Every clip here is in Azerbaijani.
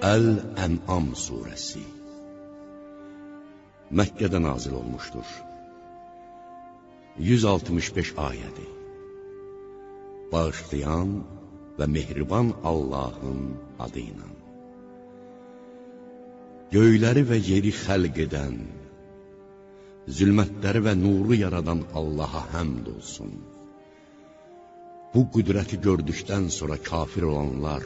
Əl-Ən'am surəsi Məkkədə nazil olmuşdur. 165 ayədir. Bağışlayan və mehriban Allahın adıyla. Göyləri və yeri xəlq edən, zülmətləri və nuru yaradan Allaha həmd olsun. Bu qüdrəti gördükdən sonra kafir olanlar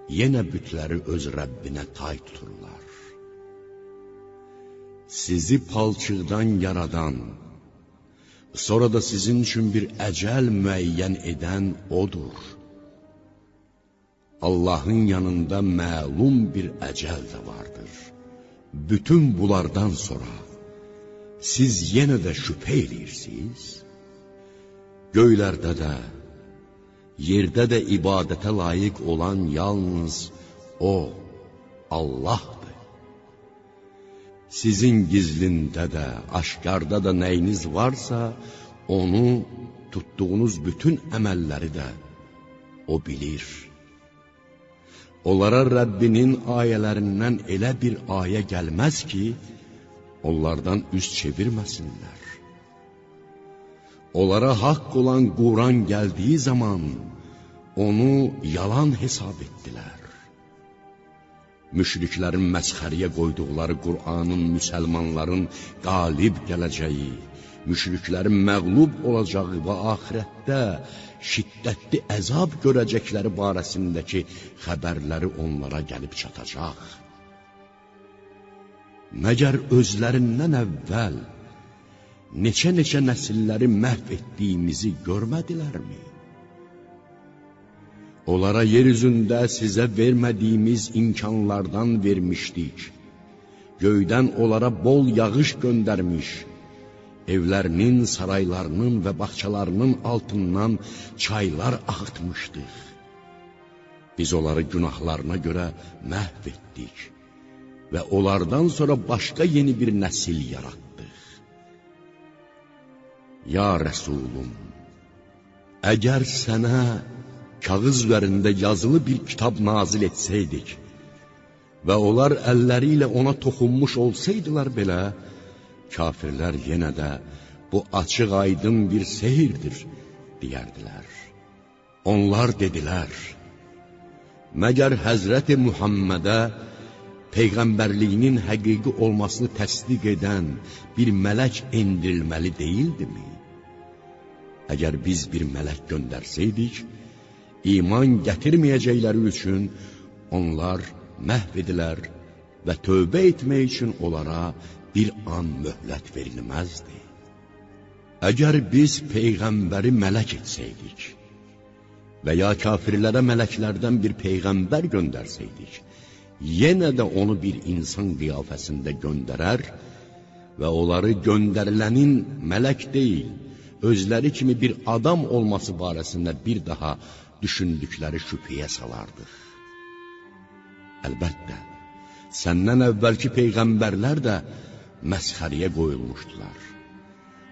yenə bütləri öz Rəbbinə tay tuturlar. Sizi palçıqdan yaradan, sonra da sizin üçün bir əcəl müəyyən edən odur. Allahın yanında məlum bir əcəl də vardır. Bütün bunlardan sonra siz yenə də şübhə edirsiniz? Göylərdə də, yerdə də ibadətə layiq olan yalnız O, Allahdır. Sizin gizlində də, aşkarda da nəyiniz varsa, onu, tutduğunuz bütün əməlləri də O bilir. Onlara Rəbbinin ayələrindən elə bir ayə gəlməz ki, onlardan üz çevirməsinlər. Onlara haqq olan Quran gəldiyi zaman onu yalan hesab etdilər. Müşriklərin məsxəriyə qoyduqları Qur'anın müsəlmanların qalib gələcəyi, müşriklərin məğlub olacağı və axirətdə şiddətli əzab görəcəkləri barəsindəki xəbərləri onlara gəlib çatacaq. Məgər özlərindən əvvəl neçə nəsilləri məhv etdiyimizi görmədilərmi? Onlara yeryüzündə sizə vermədiyimiz imkanlardan vermişdik. Göydən onlara bol yağış göndərmiş, evlərinin, saraylarının və bağçalarının altından çaylar axıtmışdıq. Biz onları günahlarına görə məhv etdik və onlardan sonra başqa yeni bir nəsil yaratdıq. Ya Rəsulum, əgər sənə kağız üzərində yazılı bir kitab nazil etsəydik və onlar əlləri ilə ona toxunmuş olsaydılar belə, kafirlər yenə də bu açıq aydın bir sehirdir, deyərdilər. Onlar dedilər, məgər Həzrəti Muhammədə Peyğəmbərliyinin həqiqi olmasını təsdiq edən bir mələk endirilməli deyildimi? Əgər biz bir mələk göndərsəydik, iman gətirməyəcəkləri üçün onlar məhv edilər və tövbə etmək üçün onlara bir an möhlət verilməzdi. Əgər biz Peyğəmbəri mələk etsəydik və ya kafirlərə mələklərdən bir Peyğəmbər göndərsəydik, yenə də onu bir insan qiyafəsində göndərər və onları göndərilənin mələk deyil, özləri kimi bir adam olması barəsində bir daha düşündükləri şübhəyə salardıq. Əlbəttə, səndən əvvəlki Peyğəmbərlər də məsxəriyə qoyulmuşdular.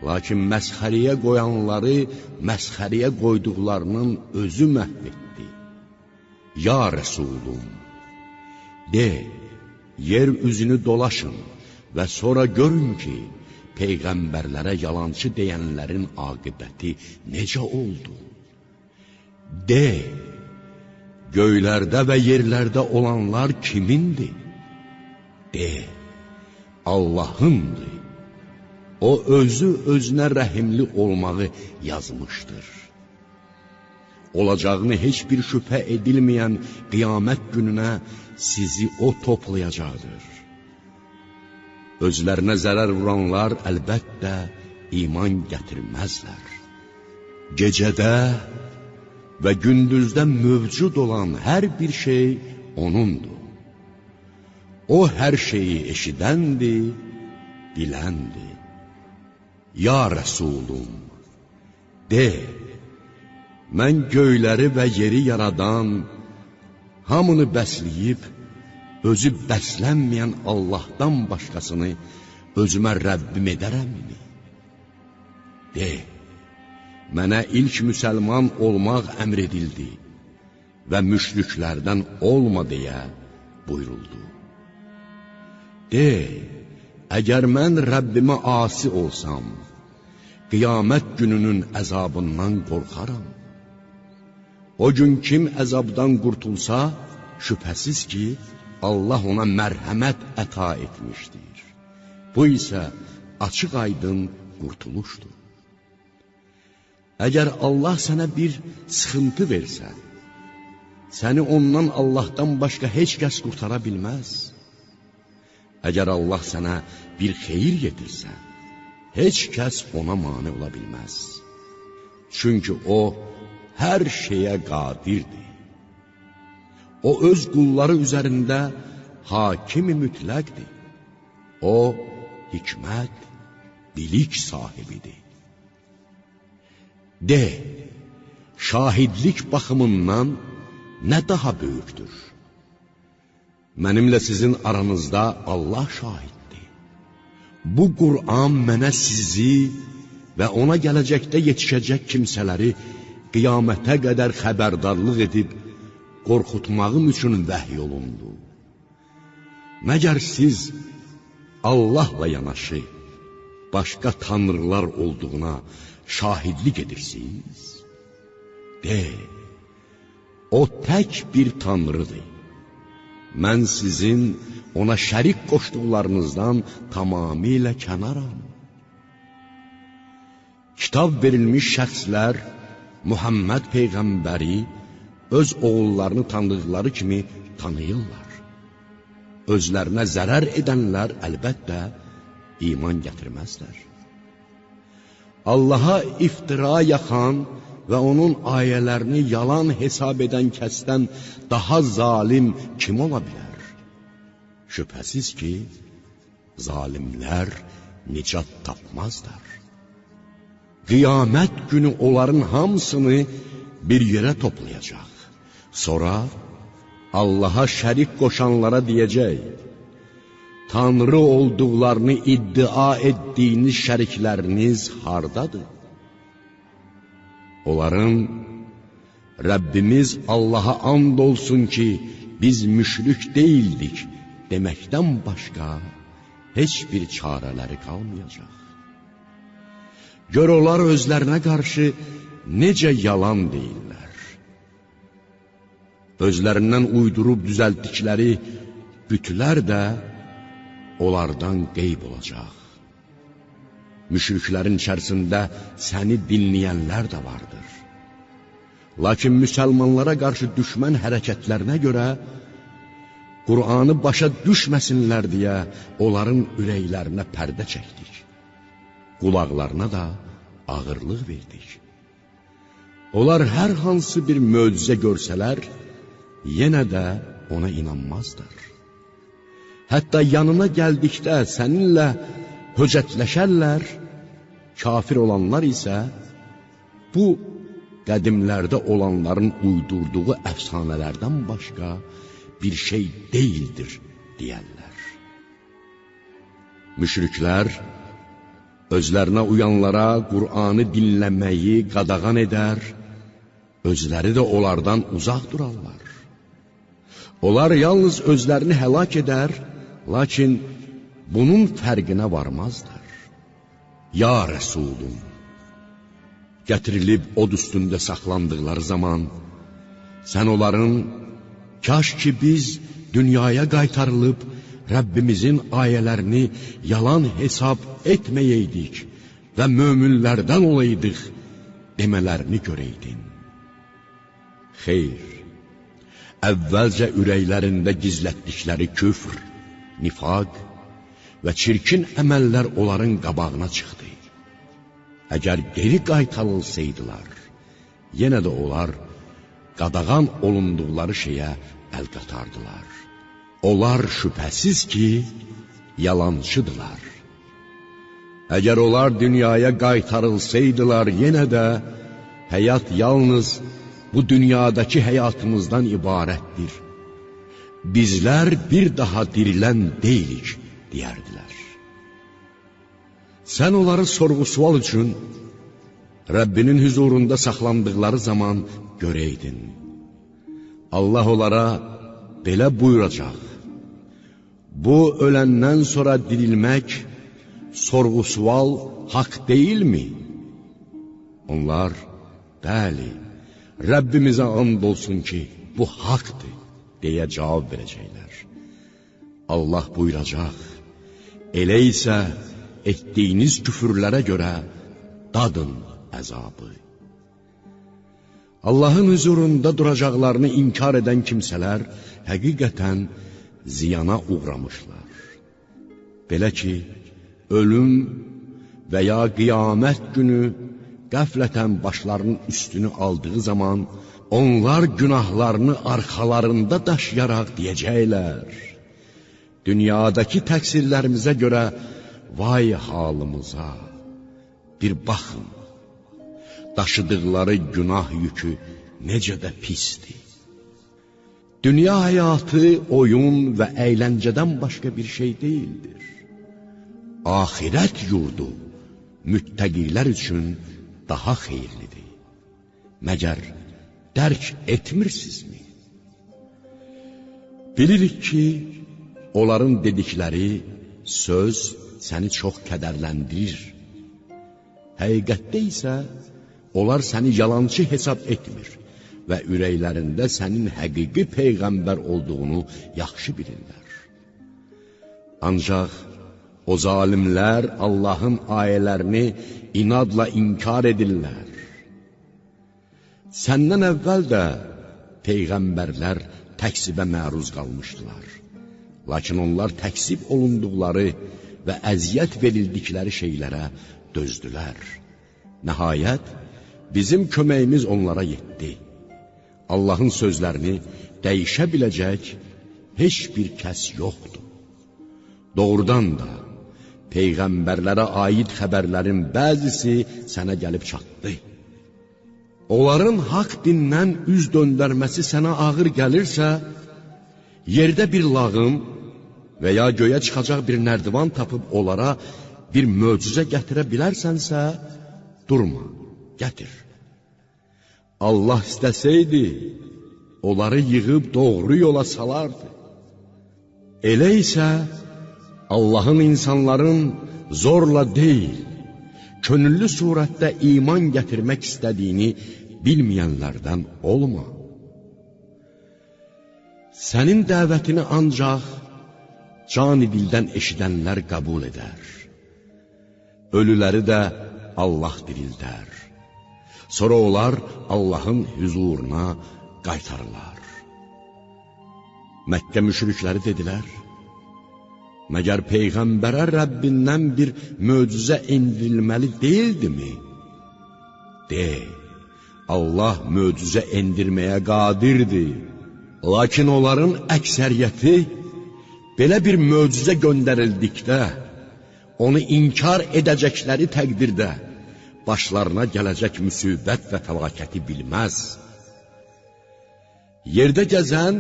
Lakin məsxəriyə qoyanları məsxəriyə qoyduqlarının özü məhv etdi. Ya Rəsulum, de, yer üzünü dolaşın və sonra görün ki, Peyğəmbərlərə yalancı deyənlərin aqibəti necə oldu? De, göylərdə və yerlərdə olanlar kimindir? De, Allahındır. O özü özünə rəhimli olmağı yazmışdır. Olacağını heç bir şübhə edilməyən qiyamət gününə sizi O toplayacaqdır. Özlərinə zərər vuranlar əlbəttə iman gətirməzlər. Gecədə və gündüzdə mövcud olan hər bir şey O'nundur. O hər şeyi eşidəndir, biləndir. Ya Rəsulum, de, mən göyləri və yeri yaradan, hamını bəsləyib, özü bəslənməyən Allahdan başqasını özümə Rəbbim edərəmmi? De, mənə ilk müsəlman olmaq əmr edildi və müşriklərdən olma deyə buyuruldu. De, əgər mən Rəbbimə asi olsam, qiyamət gününün əzabından qorxaram. O gün kim əzabdan qurtulsa, şübhəsiz ki, Allah ona mərhəmət əta etmişdir. Bu isə açıq aydın qurtuluşdur. Əgər Allah sənə bir sıxıntı versə, səni ondan Allahdan başqa heç kəs qurtara bilməz. Əgər Allah sənə bir xeyir yetirsə, heç kəs ona mane ola bilməz. Çünki o, hər şeyə qadirdir. O, öz qulları üzərində hakimi mütləqdir. O, hikmət, bilik sahibidir. De, şahidlik baxımından nə daha böyükdür? Mənimlə sizin aranızda Allah şahiddir. Bu Qur'an mənə sizi və ona gələcəkdə yetişəcək kimsələri qiyamətə qədər xəbərdarlıq edib, qorxutmağım üçün vəhy olundu. Məgər siz Allahla yanaşı, başqa tanrılar olduğuna şahidlik edirsiniz? De, o tək bir tanrıdır. Mən sizin ona şərik qoşduqlarınızdan tamamilə kənaram. Kitab verilmiş şəxslər Muhammed Peyğəmbəri öz oğullarını tanıdıqları kimi tanıyırlar. Özlərinə zərər edənlər əlbəttə iman gətirməzlər. Allaha iftira yaxan və onun ayələrini yalan hesab edən kəsdən daha zalim kim ola bilər? Şübhəsiz ki, zalimlər nicat tapmazlar. Qiyamət günü onların hamısını bir yerə toplayacaq. Sonra Allaha şərik qoşanlara deyəcək, Tanrı olduqlarını iddia etdiyiniz şərikləriniz hardadır? Onların, Rəbbimiz Allaha and olsun ki, biz müşrik deyildik deməkdən başqa heç bir çarələri qalmayacaq. Gör onlar özlərinə qarşı necə yalan deyirlər. Özlərindən uydurub düzəltdikləri bütlər də onlardan qeyb olacaq. Müşriklərin içərisində səni dinləyənlər də vardır. Lakin müsəlmanlara qarşı düşmən hərəkətlərinə görə, Qur'anı başa düşməsinlər deyə onların ürəklərinə pərdə çəkdik. Qulaqlarına da ağırlıq verdik. Onlar hər hansı bir möcüzə görsələr, yenə də ona inanmazlar. Hətta yanına gəldikdə səninlə höcətləşərlər, kafir olanlar isə bu qədimlərdə olanların uydurduğu əfsanələrdən başqa bir şey deyildir deyərlər. Müşriklər özlərinə uyanlara Qur'anı dinləməyi qadağan edər, özləri də onlardan uzaq durarlar. Onlar yalnız özlərini həlak edər, lakin bunun fərqinə varmazlar. Ya Rəsulum, gətirilib od üstündə saxlandıqları zaman, sən onların, kaş ki biz dünyaya qaytarılıb, Rəbbimizin ayələrini yalan hesab etməyəydik və möminlərdən olaydıq demələrini görəydin. Xeyr, əvvəlcə ürəklərində gizlətdikləri küfr, nifaq və çirkin əməllər onların qabağına çıxdı. Əgər geri qaytarılsaydılar, yenə də onlar qadağan olunduqları şeyə əl qatardılar. Onlar şübhəsiz ki, yalancıdılar. Əgər onlar dünyaya qaytarılsaydılar, yenə də həyat yalnız bu dünyadakı həyatımızdan ibarətdir. Bizlər bir daha dirilən deyilik, deyərdilər. Sən onları sorğu-sual üçün Rəbbinin huzurunda saxlandıqları zaman görəydin. Allah onlara belə buyuracaq: bu öləndən sonra dirilmək, sorğu-sual haqq deyilmi? Onlar, bəli, Rəbbimizə and olsun ki, bu haqdır, deyə cavab verəcəklər. Allah buyuracaq, elə isə etdiyiniz küfürlərə görə dadın əzabı. Allahın huzurunda duracaqlarını inkar edən kimsələr həqiqətən ziyana uğramışlar. Belə ki, ölüm və ya qiyamət günü qəflətən başlarının üstünü aldığı zaman onlar günahlarını arxalarında daşıyaraq deyəcəklər: dünyadakı təqsirlərimizə görə vay halımıza, bir baxın, daşıdıqları günah yükü necə də pisdir. Dünya həyatı oyun və əyləncədən başqa bir şey deyildir. Ahirət yurdu müttəqilər üçün daha xeyirlidir. Məgər dərk etmirsinizmi? Bilirik ki, onların dedikləri söz səni çox kədərləndirir. Həqiqətdə isə onlar səni yalançı hesab etmir və ürəklərində sənin həqiqi peyğəmbər olduğunu yaxşı bilirlər. Ancaq o zalimlər Allahın ayələrini inadla inkar edirlər. Səndən əvvəl də peyğəmbərlər təksibə məruz qalmışdılar. Lakin onlar təksib olunduqları və əziyyət verildikləri şeylərə dözdülər. Nəhayət, bizim köməyimiz onlara yetdi. Allahın sözlərini dəyişə biləcək heç bir kəs yoxdur. Doğrudan da, peyğəmbərlərə aid xəbərlərin bəzisi sənə gəlib çatdı. Onların haqq dindən üz döndərməsi sənə ağır gəlirsə, yerdə bir lağım və ya göyə çıxacaq bir nərdivan tapıb onlara bir möcüzə gətirə bilərsənsə, durma, gətir. Allah istəsəydi, onları yığıb doğru yola salardı. Elə isə Allahın insanların zorla deyil, könüllü surətdə iman gətirmək istədiyini bilməyənlərdən olma. Sənin dəvətini ancaq can-i dildən eşidənlər qəbul edər. Ölüləri də Allah dirildər. Sonra onlar Allahın huzuruna qaytarırlar. Məkkə müşrikləri dedilər: məgər Peyğəmbərə Rəbbindən bir möcüzə endirilməli deyildimi? De, Allah möcüzə endirməyə qadirdir. Lakin onların əksəriyyəti belə bir möcüzə göndərildikdə, onu inkar edəcəkləri təqdirdə başlarına gələcək müsibət və fəlakəti bilməz. Yerdə gəzən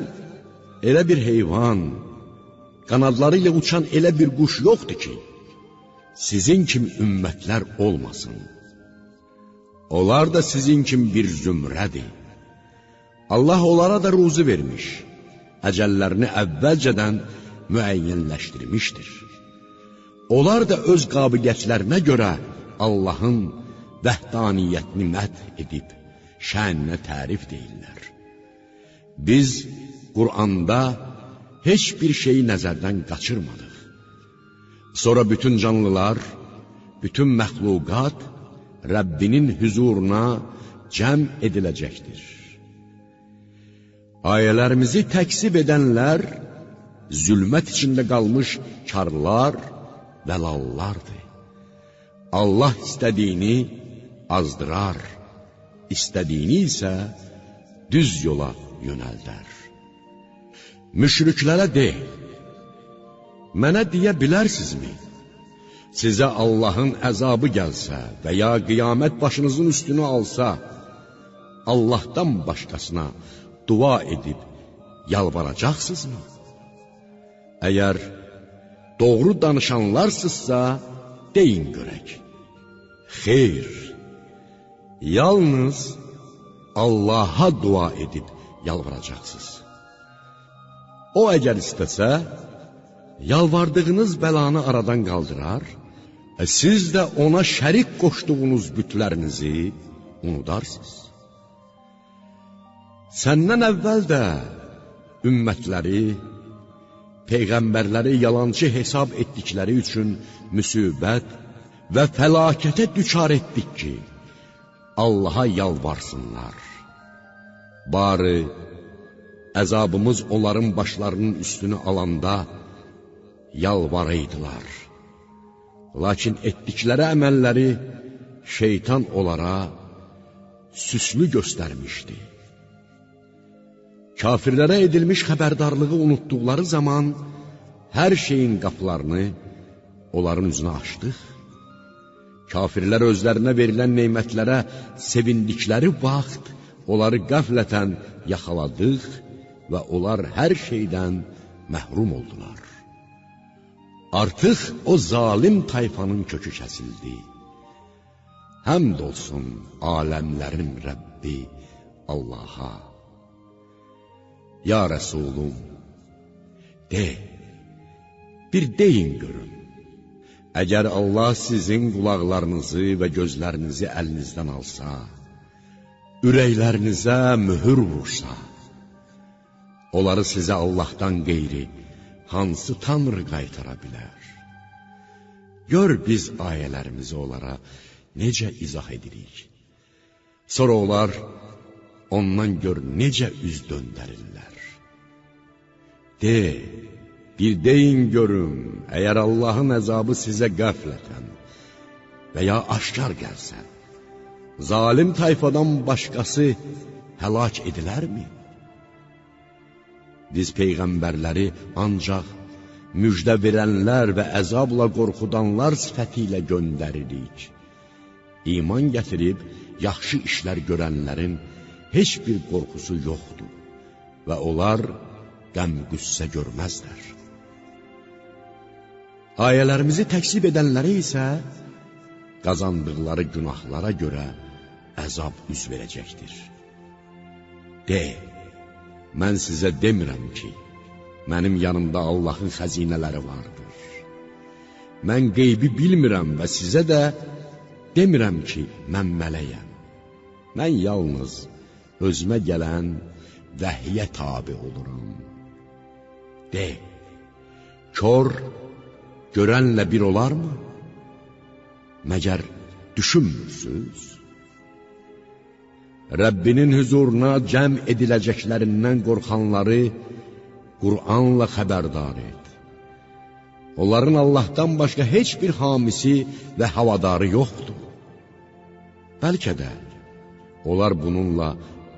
elə bir heyvan, qanadları ilə uçan elə bir quş yoxdur ki, sizin kimi ümmətlər olmasın. Onlar da sizin kimi bir zümrədir. Allah onlara da ruzu vermiş, əcəllərini əvvəlcədən müəyyənləşdirmişdir. Onlar da öz qabiliyyətlərinə görə Allahın vəhdaniyyətini məth edib, şəninə tərif deyirlər. Biz Qur'anda heç bir şeyi nəzərdən qaçırmadıq. Sonra bütün canlılar, bütün məxluqat Rəbbinin huzuruna cəm ediləcəkdir. Ayələrimizi təksib edənlər zülmət içində qalmış karlar və lallardır. Allah istədiyini azdırar, istədiyini isə düz yola yönəldər. Müşriklərə de, mənə deyə bilərsinizmi? Sizə Allahın əzabı gəlsə və ya qiyamət başınızın üstünü alsa, Allahdan başqasına dua edib yalvaracaqsınızmı? Əgər doğru danışanlarsınızsa, deyin görək. Xeyr, yalnız Allaha dua edib yalvaracaqsınız. O əgər istəsə, yalvardığınız bəlanı aradan qaldırar, siz də ona şərik qoşduğunuz bütlərinizi unudarsınız. Səndən əvvəl də ümmətləri, peyğəmbərləri yalancı hesab etdikləri üçün müsibət və fəlakətə düçar etdik ki, Allaha yalvarsınlar. Bari əzabımız onların başlarının üstünü alanda yalvaraydılar. Lakin etdikləri əməlləri şeytan onlara süslü göstərmişdi. Kafirlərə edilmiş xəbərdarlığı unutduqları zaman hər şeyin qapılarını onların üzünə açdıq. Kafirlər özlərinə verilən neymətlərə sevindikləri vaxt onları qəflətən yaxaladıq və onlar hər şeydən məhrum oldular. Artıq o zalim tayfanın kökü kəsildi. Həmd olsun aləmlərin Rəbbi Allaha. Ya Rəsulum, bir deyin görün. Əgər Allah sizin qulaqlarınızı və gözlərinizi əlinizdən alsa, ürəklərinizə mühür vursa, onları sizə Allahdan qeyri hansı tanrı qaytara bilər? Gör biz ayələrimizi onlara necə izah edirik. Sonra onlar ondan gör necə üz döndərirlər. Bir deyin görün, əgər Allahın əzabı sizə qəflətən və ya aşkar gəlsə, zalim tayfadan başqası həlak edilərmi? Biz peyğəmbərləri ancaq müjdə verənlər və əzabla qorxudanlar sifəti ilə göndəririk. İman gətirib, yaxşı işlər görənlərin heç bir qorxusu yoxdur və onlar qəm-qüssə görməzlər. Ayələrimizi təksib edənlərə isə qazandıqları günahlara görə əzab üz verəcəkdir. Mən sizə demirəm ki, mənim yanımda Allahın xəzinələri vardır. Mən qeybi bilmirəm və sizə də demirəm ki, mən mələyəm. Mən yalnız özümə gələn vəhyə tabi oluram. Kör görənlə bir olarmı? Məgər düşünmürsünüz? Rəbbinin huzuruna cəm ediləcəklərindən qorxanları Qur'anla xəbərdar et. Onların Allahdan başqa heç bir hamisi və havadarı yoxdur. Bəlkə də onlar bununla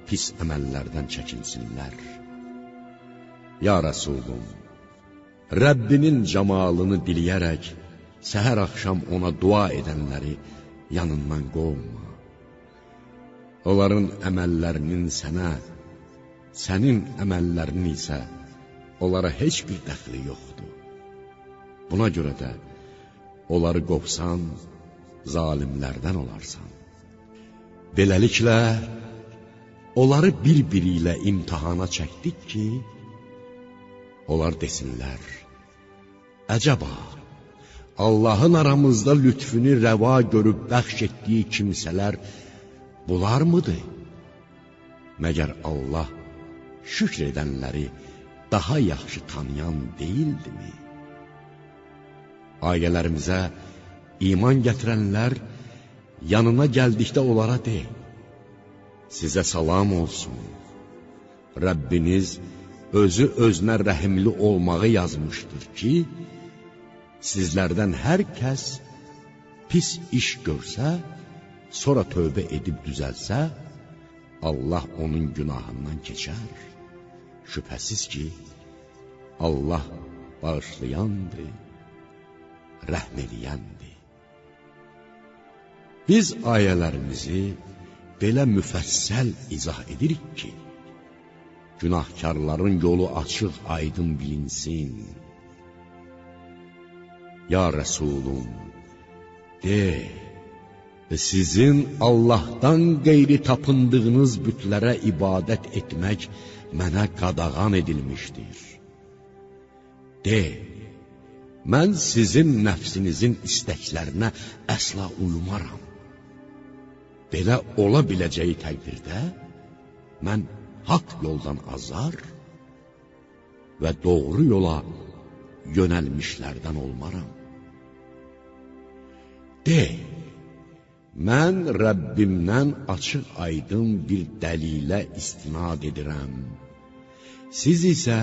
pis əməllərdən çəkinsinlər. Ya Rəsulum, Rəbbinin camalını diliyərək səhər axşam ona dua edənləri yanından qovma. Onların əməllərinin sənə, sənin əməllərinin isə onlara heç bir dəxli yoxdur. Buna görə də onları qovsan, zalimlərdən olarsan. Beləliklə, onları bir-biri ilə imtihana çəkdik ki, onlar desinlər, əcəba, Allahın aramızda lütfünü rəva görüb bəxş etdiyi kimsələr bunlar mıdır? Məgər Allah şükr edənləri daha yaxşı tanıyan deyildimi? Ayələrimizə iman gətirənlər yanına gəldikdə onlara sizə salam olsun. Rəbbiniz özü özünə rəhimli olmağı yazmışdır ki, sizlərdən hər kəs pis iş görsə, sonra tövbə edib düzəlsə, Allah onun günahından keçər. Şübhəsiz ki, Allah bağışlayandır, rəhm eləyəndir. Biz ayələrimizi belə müfəssəl izah edirik ki, günahkarların yolu açıq, aydın bilinsin. Ya Rəsulum, sizin Allahdan qeyri tapındığınız bütlərə ibadət etmək mənə qadağan edilmişdir. mən sizin nəfsinizin istəklərinə əsla uymaram. Belə ola biləcəyi təqdirdə, mən haqq yoldan azar və doğru yola yönəlmişlərdən olmaram. De, mən Rəbbimdən açıq aydın bir dəlilə istinad edirəm. Siz isə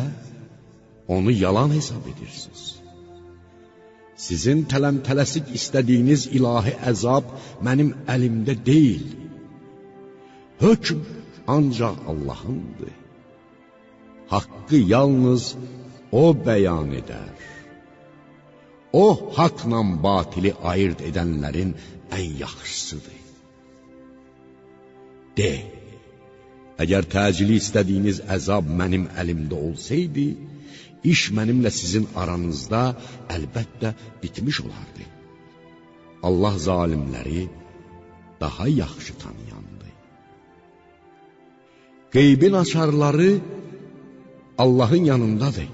onu yalan hesab edirsiniz. Sizin tələm-tələsik istədiyiniz ilahi əzab mənim əlimdə deyil. Hökm ancaq Allahındır. Haqqı yalnız O bəyan edər. O, haqla batili ayırt edənlərin ən yaxşısıdır. De, əgər təcili istədiyiniz əzab mənim əlimdə olsaydı, iş mənimlə sizin aranızda əlbəttə bitmiş olardı. Allah zalimləri daha yaxşı tanıyandı. Qeybin açarları Allahın yanındadır.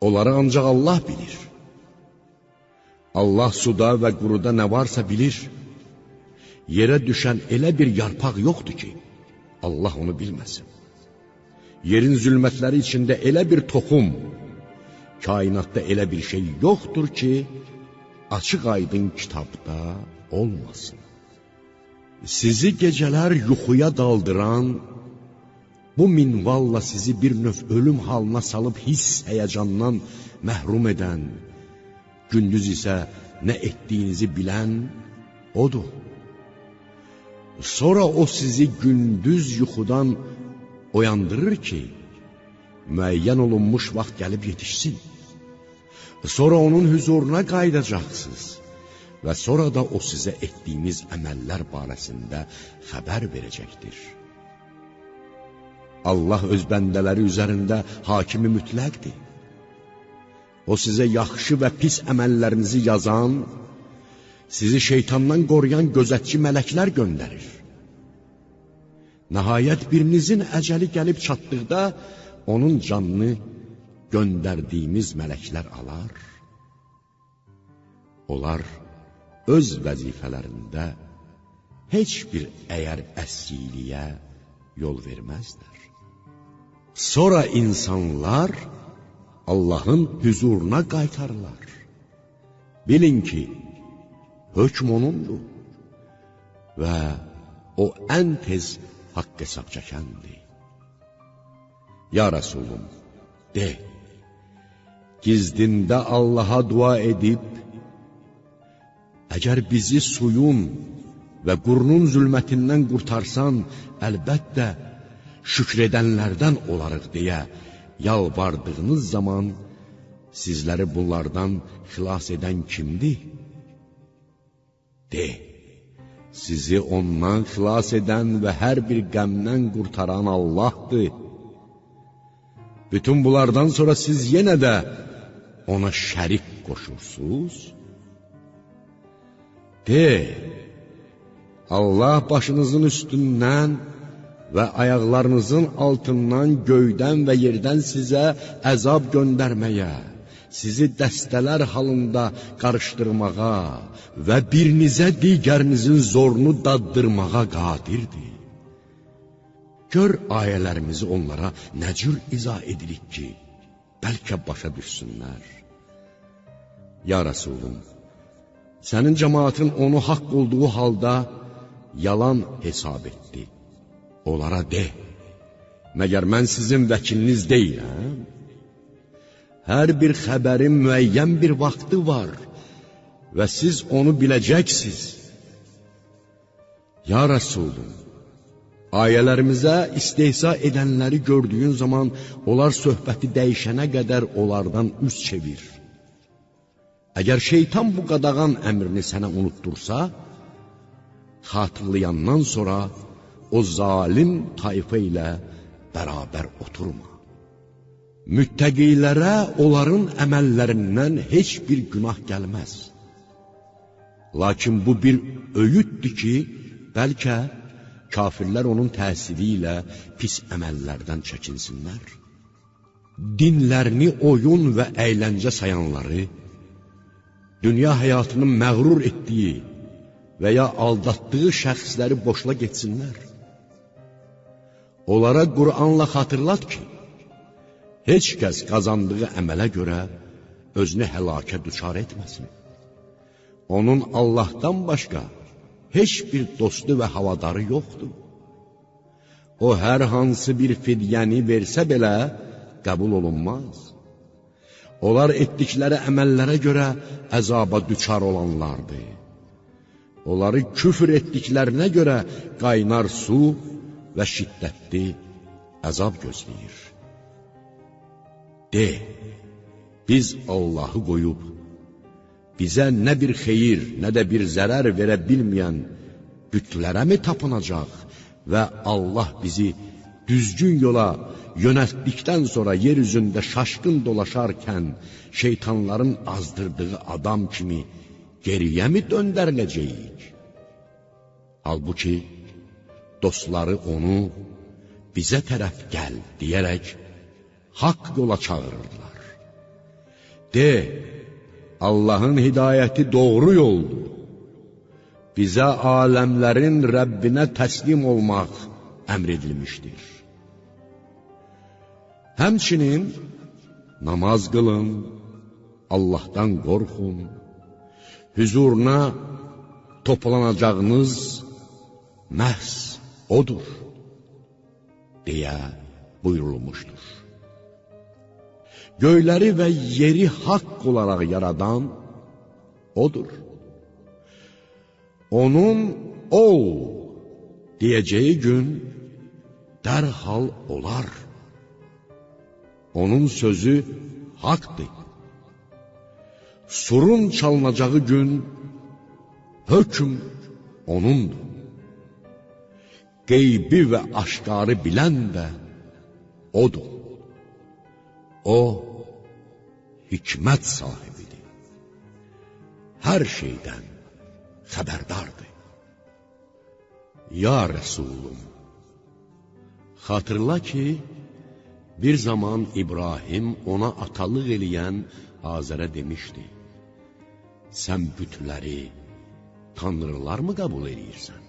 Onları ancaq Allah bilir. Allah suda və quruda nə varsa bilir. Yerə düşən elə bir yarpaq yoxdur ki, Allah onu bilməsin. Yerin zülmətləri içində elə bir toxum, kainatda elə bir şey yoxdur ki, açıq aydın kitabda olmasın. Sizi gecələr yuxuya daldıran, bu minvalla sizi bir növ ölüm halına salıb hiss həyəcandan məhrum edən, gündüz isə nə etdiyinizi bilən odur. Sonra o sizi gündüz yuxudan oyandırır ki, müəyyən olunmuş vaxt gəlib yetişsin. Sonra onun huzuruna qayıdacaqsınız və sonra da o sizə etdiyiniz əməllər barəsində xəbər verəcəkdir. Allah öz bəndələri üzərində hakimi mütləqdir. O sizə yaxşı və pis əməllərinizi yazan, sizi şeytandan qoruyan gözətçi mələklər göndərir. Nəhayət birinizin əcəli gəlib çatdıqda, onun canını göndərdiyimiz mələklər alar. Onlar öz vəzifələrində heç bir əyər əskiliyə yol verməzlər. Sonra insanlar Allahın huzuruna qaytarlar. Bilin ki, hökm onundur və o ən tez haqq hesab çəkəndir. Ya Rəsulum, de, gizdində Allaha dua edib, əgər bizi suyun və qurunun zülmətindən qurtarsan, əlbəttə şükr edənlərdən olarıq deyə yalvardığınız zaman sizləri bunlardan xilas edən kimdir? De, sizi ondan xilas edən və hər bir qəmdən qurtaran Allahdır. Bütün bunlardan sonra siz yenə də ona şərik qoşursunuz. De, Allah başınızın üstündən və ayaqlarınızın altından göydən və yerdən sizə əzab göndərməyə, sizi dəstələr halında qarışdırmağa və birinizə digərinizin zorunu daddırmağa qadirdir. Gör ayələrimizi onlara nə cür izah edirik ki, bəlkə başa düşsünlər. Ya Rəsulum, sənin cəmaatın onu haqq olduğu halda yalan hesab etdi. Onlara de, məgər mən sizin vəkiliniz deyiləm? Hər bir xəbərin müəyyən bir vaxtı var və siz onu biləcəksiniz. Ya Rəsulum, ayələrimizə istehza edənləri gördüyün zaman onlar söhbəti dəyişənə qədər onlardan üz çevir. Əgər şeytan bu qadağan əmrini sənə unuttursa, xatırlayandan sonra o zalim tayfa ilə bərabər oturma. Müttəqilərə onların əməllərindən heç bir günah gəlməz. Lakin bu bir öyüddür ki, bəlkə kafirlər onun təsiri ilə pis əməllərdən çəkinsinlər. dinlərini oyun və əyləncə sayanları, dünya həyatının məğrur etdiyi və ya aldatdığı şəxsləri boşla getsinlər. Onlara Qur'anla xatırlat ki, heç kəs qazandığı əmələ görə özünü həlakə düçar etməsin. Onun Allahdan başqa heç bir dostu və havadarı yoxdur. O, hər hansı bir fidyəni versə belə qəbul olunmaz. Onlar etdikləri əməllərə görə əzaba düçar olanlardır. Onları küfr etdiklərinə görə qaynar su və şiddətli əzab gözləyir. De, biz Allahı qoyub, bizə nə bir xeyir, nə də bir zərər verə bilməyən bütlərə mi tapınacaq və Allah bizi düzgün yola yönəltdikdən sonra yer üzündə şaşqın dolaşarkən şeytanların azdırdığı adam kimi geriyə mi döndəriləcəyik? Halbuki dostları onu bizə tərəf gəl deyərək haqq yola çağırırlar. De, Allahın hidayəti doğru yoldur. Bizə aləmlərin Rəbbinə təslim olmaq əmr edilmişdir. Həmçinin namaz qılın, Allahdan qorxun, hüzuruna toplanacağınız məhz odur, deyə buyurulmuşdur. Göyləri və yeri haqq olaraq yaradan odur. Onun ol deyəcəyi gün dərhal olar. Onun sözü haqdır. Surun çalınacağı gün hökm onundur. Qeybi və aşkarı bilən də odur. O, hikmət sahibidir. Hər şeydən xəbərdardır. Ya Rəsulum, xatırla ki, bir zaman İbrahim ona atalıq eləyən Azərə demişdi, sən bütləri, tanrılar mı qəbul edirsən?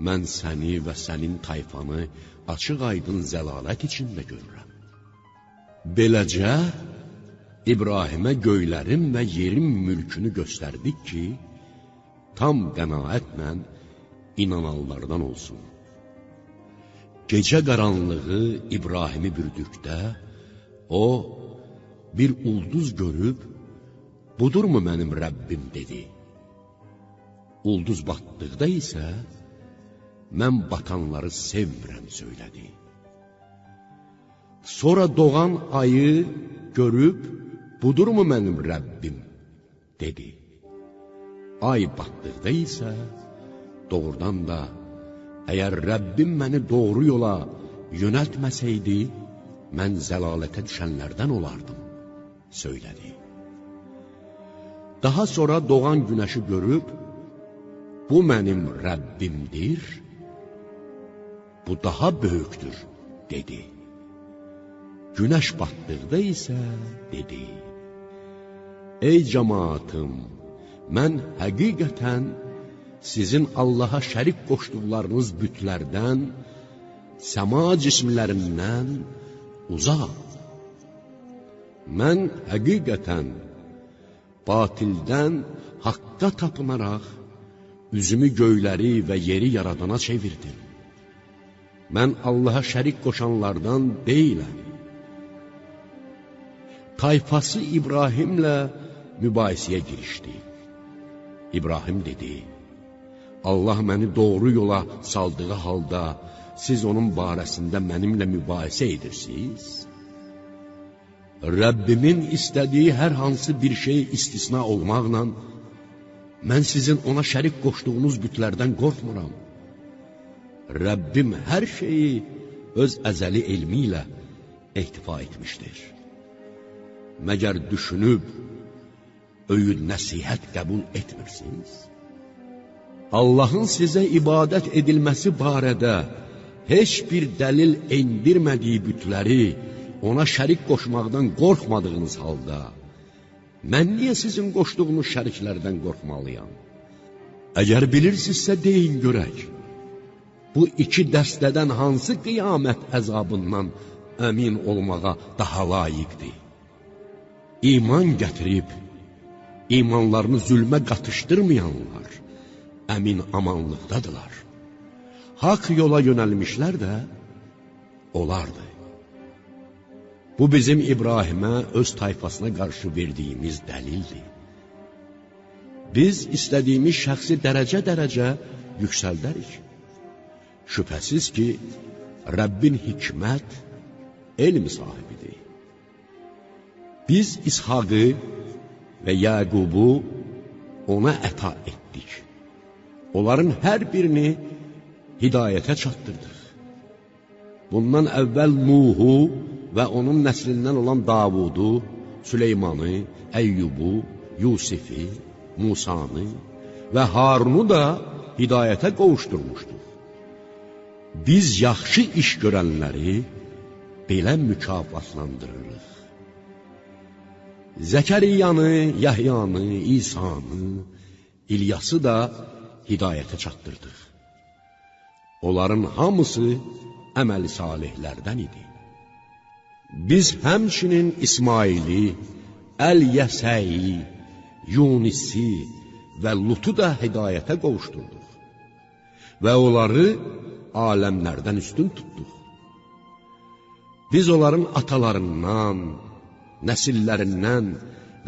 Mən səni və sənin tayfanı açıq aydın zəlalət içində görürəm. Beləcə, İbrahimə göylərin və yerin mülkünü göstərdik ki, tam qənaətlə inananlardan olsun. Gecə qaranlığı İbrahimi bürüdükdə, o, bir ulduz görüb, budurmu mənim Rəbbim dedi. Ulduz batdıqda isə, mən batanları sevmirəm söylədi. Sonra doğan ayı görüb, budurmu mənim Rəbbim dedi. Ay batdıqda isə, doğrudan da, əgər Rəbbim məni doğru yola yönəltməsəydi, mən zəlalətə düşənlərdən olardım, söylədi. Daha sonra doğan günəşi görüb, bu mənim Rəbbimdir, bu daha böyükdür, dedi. Günəş batdıqda isə dedi, ey cəmaatım, mən həqiqətən sizin Allaha şərik qoşduqlarınız bütlərdən, səma cismlərindən uzaq. Mən həqiqətən batildən haqqa tapınaraq, üzümü göyləri və yeri yaradana çevirdim. Mən Allaha şərik qoşanlardan deyiləm. Tayfası İbrahimlə mübahisəyə girişdi. İbrahim dedi, Allah məni doğru yola saldığı halda, siz onun barəsində mənimlə mübahisə edirsiniz? Rəbbimin istədiyi hər hansı bir şey istisna olmaqla, mən sizin ona şərik qoşduğunuz bütlərdən qorxmuram. Rəbbim hər şeyi öz əzəli elmi ilə ehtifa etmişdir. Məgər düşünüb, öyüd nəsihət qəbul etmirsiniz? Allahın sizə ibadət edilməsi barədə heç bir dəlil endirmədiyi bütləri ona şərik qoşmaqdan qorxmadığınız halda, mən niyə sizin qoşduğunuz şəriklərdən qorxmalıyam? Əgər bilirsinizsə deyin görək, bu iki dəstədən hansı qiyamət əzabından əmin olmağa daha layiqdir? İman gətirib, imanlarını zülmə qatışdırmayanlar əmin amanlıqdadılar. Haqq yola yönəlmişlər də onlardır. Bu bizim İbrahimə öz tayfasına qarşı verdiyimiz dəlildir. Biz istədiyimiz şəxsi dərəcə-dərəcə yüksəldərik. Şübhəsiz ki, Rəbbin hikmət, elm sahibidir. Biz İshaqı və Yaqubu ona əta etdik. Onların hər birini hidayətə çatdırdıq. Bundan əvvəl Nuhu və onun nəslindən olan Davudu, Süleymanı, Əyyubu, Yusifi, Musanı və Harunu da hidayətə qovuşdurmuşdur. Biz yaxşı iş görənləri belə mükafatlandırırıq. Zəkəriyanı, Yahyanı, İsanı, İlyası da hidayətə çatdırdıq. Onların hamısı əməl-i salihlərdən idi. Biz həmçinin İsmaili, Əl-Yəsəyi, Yunisi və Lutu da hidayətə qovuşdurduq və onları aləmlərdən üstün tutduq. Biz onların atalarından, nəsillərindən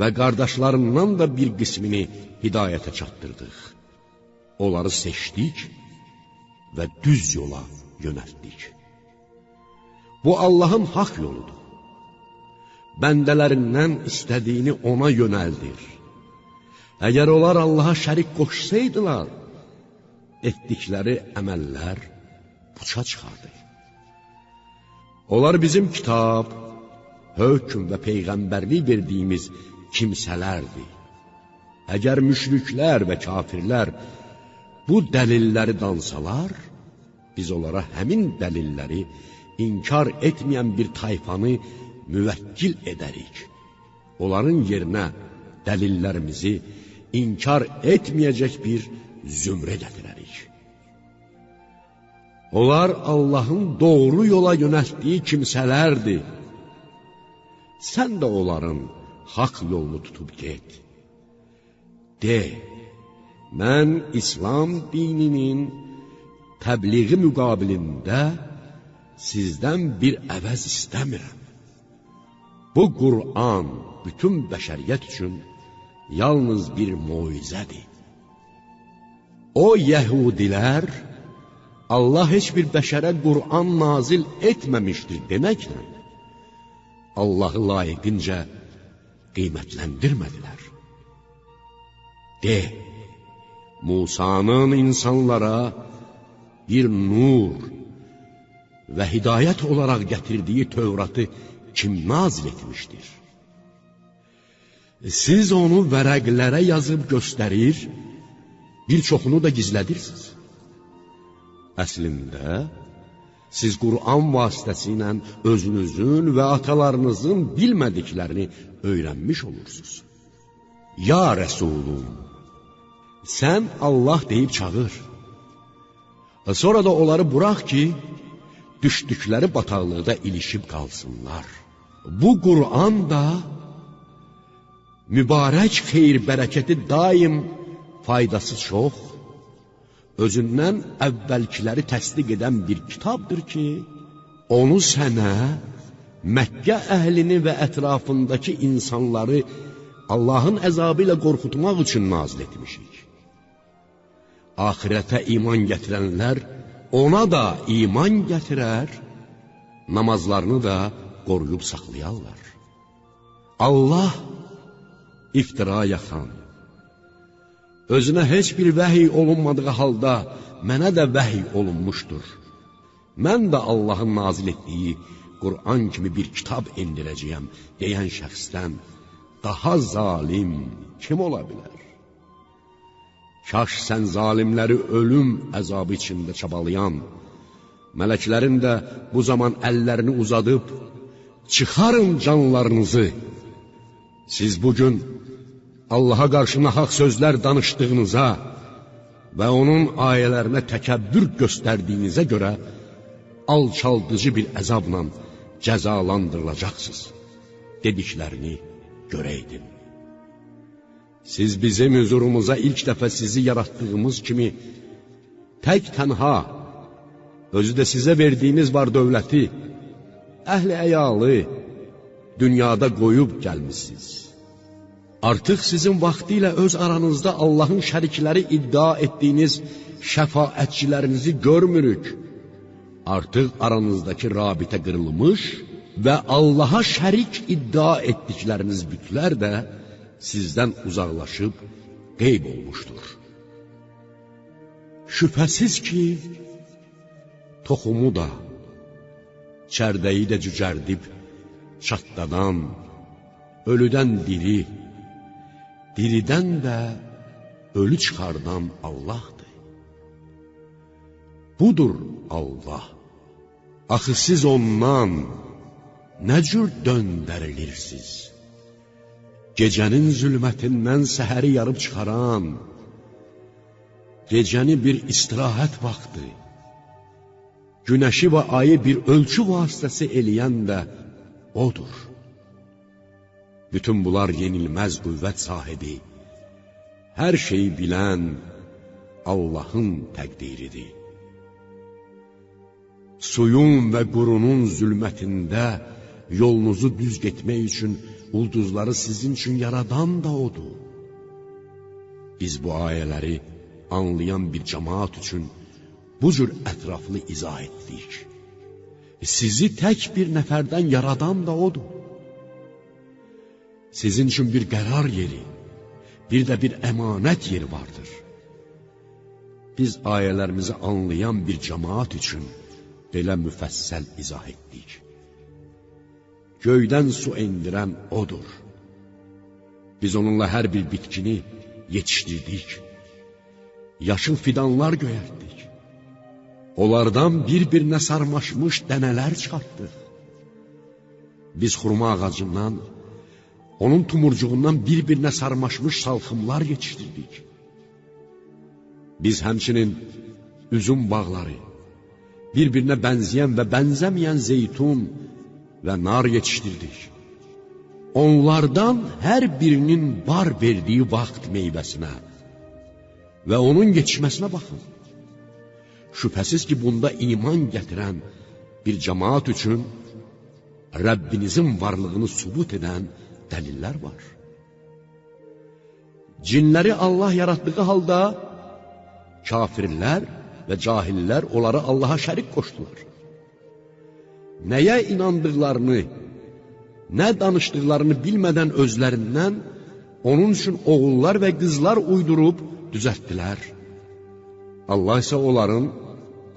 və qardaşlarından da bir qismini hidayətə çatdırdıq. Onları seçdik və düz yola yönəltdik. Bu Allahın haqq yoludur. Bəndələrindən istədiyini ona yönəldir. Əgər onlar Allaha şərik qoşsaydılar, etdikləri əməllər puça çıxardı. Onlar bizim kitab, hökm və peyğəmbərlik verdiyimiz kimsələrdir. Əgər müşriklər və kafirlər bu dəlilləri dansalar, biz onlara həmin dəlilləri inkar etməyən bir tayfanı müvəkkil edərik. Onların yerinə dəlillərimizi inkar etməyəcək bir zümrə gətirərik. Onlar Allahın doğru yola yönəltdiyi kimsələrdir. Sən də onların haqq yolunu tutub get. De, mən İslam dininin təbliği müqabilində sizdən bir əvəz istəmirəm. Bu Qur'an bütün bəşəriyyət üçün yalnız bir moizədir. O yəhudilər, Allah heç bir bəşərə Qur'an nazil etməmişdir deməklə, Allahı layiqincə qiymətləndirmədilər. De, Musanın insanlara bir nur və hidayət olaraq gətirdiyi Tövratı kim nazil etmişdir? Siz onu vərəqlərə yazıb göstərir, bir çoxunu da gizlədirsiniz. Əslində, siz Qur'an vasitəsilə özünüzün və atalarınızın bilmədiklərini öyrənmiş olursunuz. Ya Rəsulum, sən Allah deyib çağır. Sonra da onları burax ki, düşdükləri bataqlıqda ilişib qalsınlar. Bu Qur'an da mübarək xeyir-bərəkəti daim faydası çox, özündən əvvəlkiləri təsdiq edən bir kitabdır ki, onu sənə, Məkkə əhlini və ətrafındakı insanları Allahın əzabı ilə qorxutmaq üçün nazil etmişik. Ahirətə iman gətirənlər ona da iman gətirər, namazlarını da qoruyub saxlayarlar. Allah iftira yaxan, özünə heç bir vəhiy olunmadığı halda mənə də vəhiy olunmuşdur. Mən də Allahın nazil etdiyi Qur'an kimi bir kitab indirəcəyəm deyən şəxsdən daha zalim kim ola bilər? Kaş sən zalimləri ölüm əzabı içində çabalayan, mələklərin də bu zaman əllərini uzadıb, Çıxarın canlarınızı. Siz bugün Allaha qarşı nahaq sözlər danışdığınıza və onun ayələrinə təkəbbür göstərdiyinizə görə alçaldıcı bir əzabla cəzalandırılacaqsınız dediklərini görəydin. Siz bizim huzurumuza ilk dəfə sizi yaratdığımız kimi tək tənha, özü də sizə verdiyiniz var dövləti, əhli əyalı dünyada qoyub gəlmişsiniz. Artıq sizin vaxtilə öz aranızda Allahın şərikləri iddia etdiyiniz şəfaətçilərinizi görmürük. Artıq aranızdakı rabitə qırılmış və Allaha şərik iddia etdikləriniz bütlər də sizdən uzaqlaşıb qeyb olmuşdur. Şübhəsiz ki, toxumu da, çərdəyi də cücərdib, çatdadan, ölüdən diri, diridən də ölü çıxardan Allahdır. Budur Allah. Axı siz ondan nə cür döndərilirsiniz? Gecənin zülmətindən səhəri yarıb çıxaran, gecəni bir istirahət vaxtı, günəşi və ayı bir ölçü vasitəsi eləyən də odur. Bütün bunlar yenilməz qüvvət sahibi, hər şeyi bilən Allahın təqdiridir. Suyun və qurunun zülmətində yolunuzu düz getmək üçün ulduzları sizin üçün yaradan da odur. Biz bu ayələri anlayan bir cəmaat üçün bu cür ətraflı izah etdik. Sizi tək bir nəfərdən yaradan da odur. Sizin üçün bir qərar yeri, bir də bir əmanət yeri vardır. Biz ayələrimizi anlayan bir cəmaat üçün belə müfəssəl izah etdik. Göydən su endirən odur. Biz onunla hər bir bitkini yetişdirdik. Yaşıl fidanlar göyərtdik. Onlardan bir-birinə sarmaşmış dənələr çıxartdıq. Biz xurma ağacından, onun tumurcuğundan bir-birinə sarmaşmış salxımlar yetişdirdik. Biz həmçinin üzüm bağları, bir-birinə bənzəyən və bənzəməyən zeytun və nar yetişdirdik. Onlardan hər birinin var verdiyi vaxt meyvəsinə və onun yetişməsinə baxın. Şübhəsiz ki, bunda iman gətirən bir cəmaat üçün Rəbbinizin varlığını sübut edən dəlillər var. Cinləri Allah yaratdığı halda kafirlər və cahillər onları Allaha şərik qoşdular. Nəyə inandıqlarını, nə danışdıqlarını bilmədən özlərindən onun üçün oğullar və qızlar uydurub düzəltdilər. Allah isə onların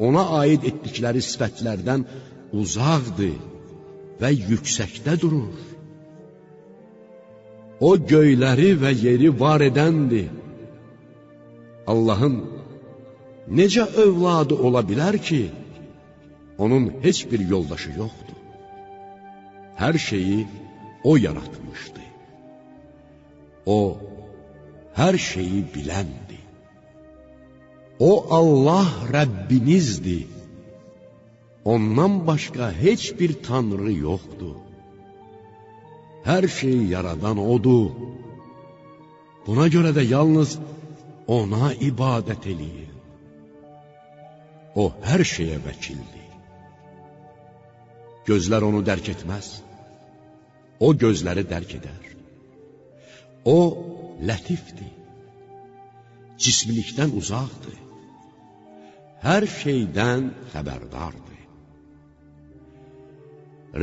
ona aid etdikləri sifətlərdən uzaqdır və yüksəkdə durur. O göyləri və yeri var edəndir. Allahın necə övladı ola bilər ki, onun heç bir yoldaşı yoxdur. Hər şeyi o yaratmışdı. O, hər şeyi biləndir. O Allah Rəbbinizdir. Ondan başqa heç bir tanrı yoxdur. Hər şeyi yaradan odur. Buna görə də yalnız ona ibadət eləyin. O hər şeyə vəkildir. Gözlər onu dərk etməz. O gözləri dərk edər. O lətifdir. Cismilikdən uzaqdır. Hər şeydən xəbərdardır.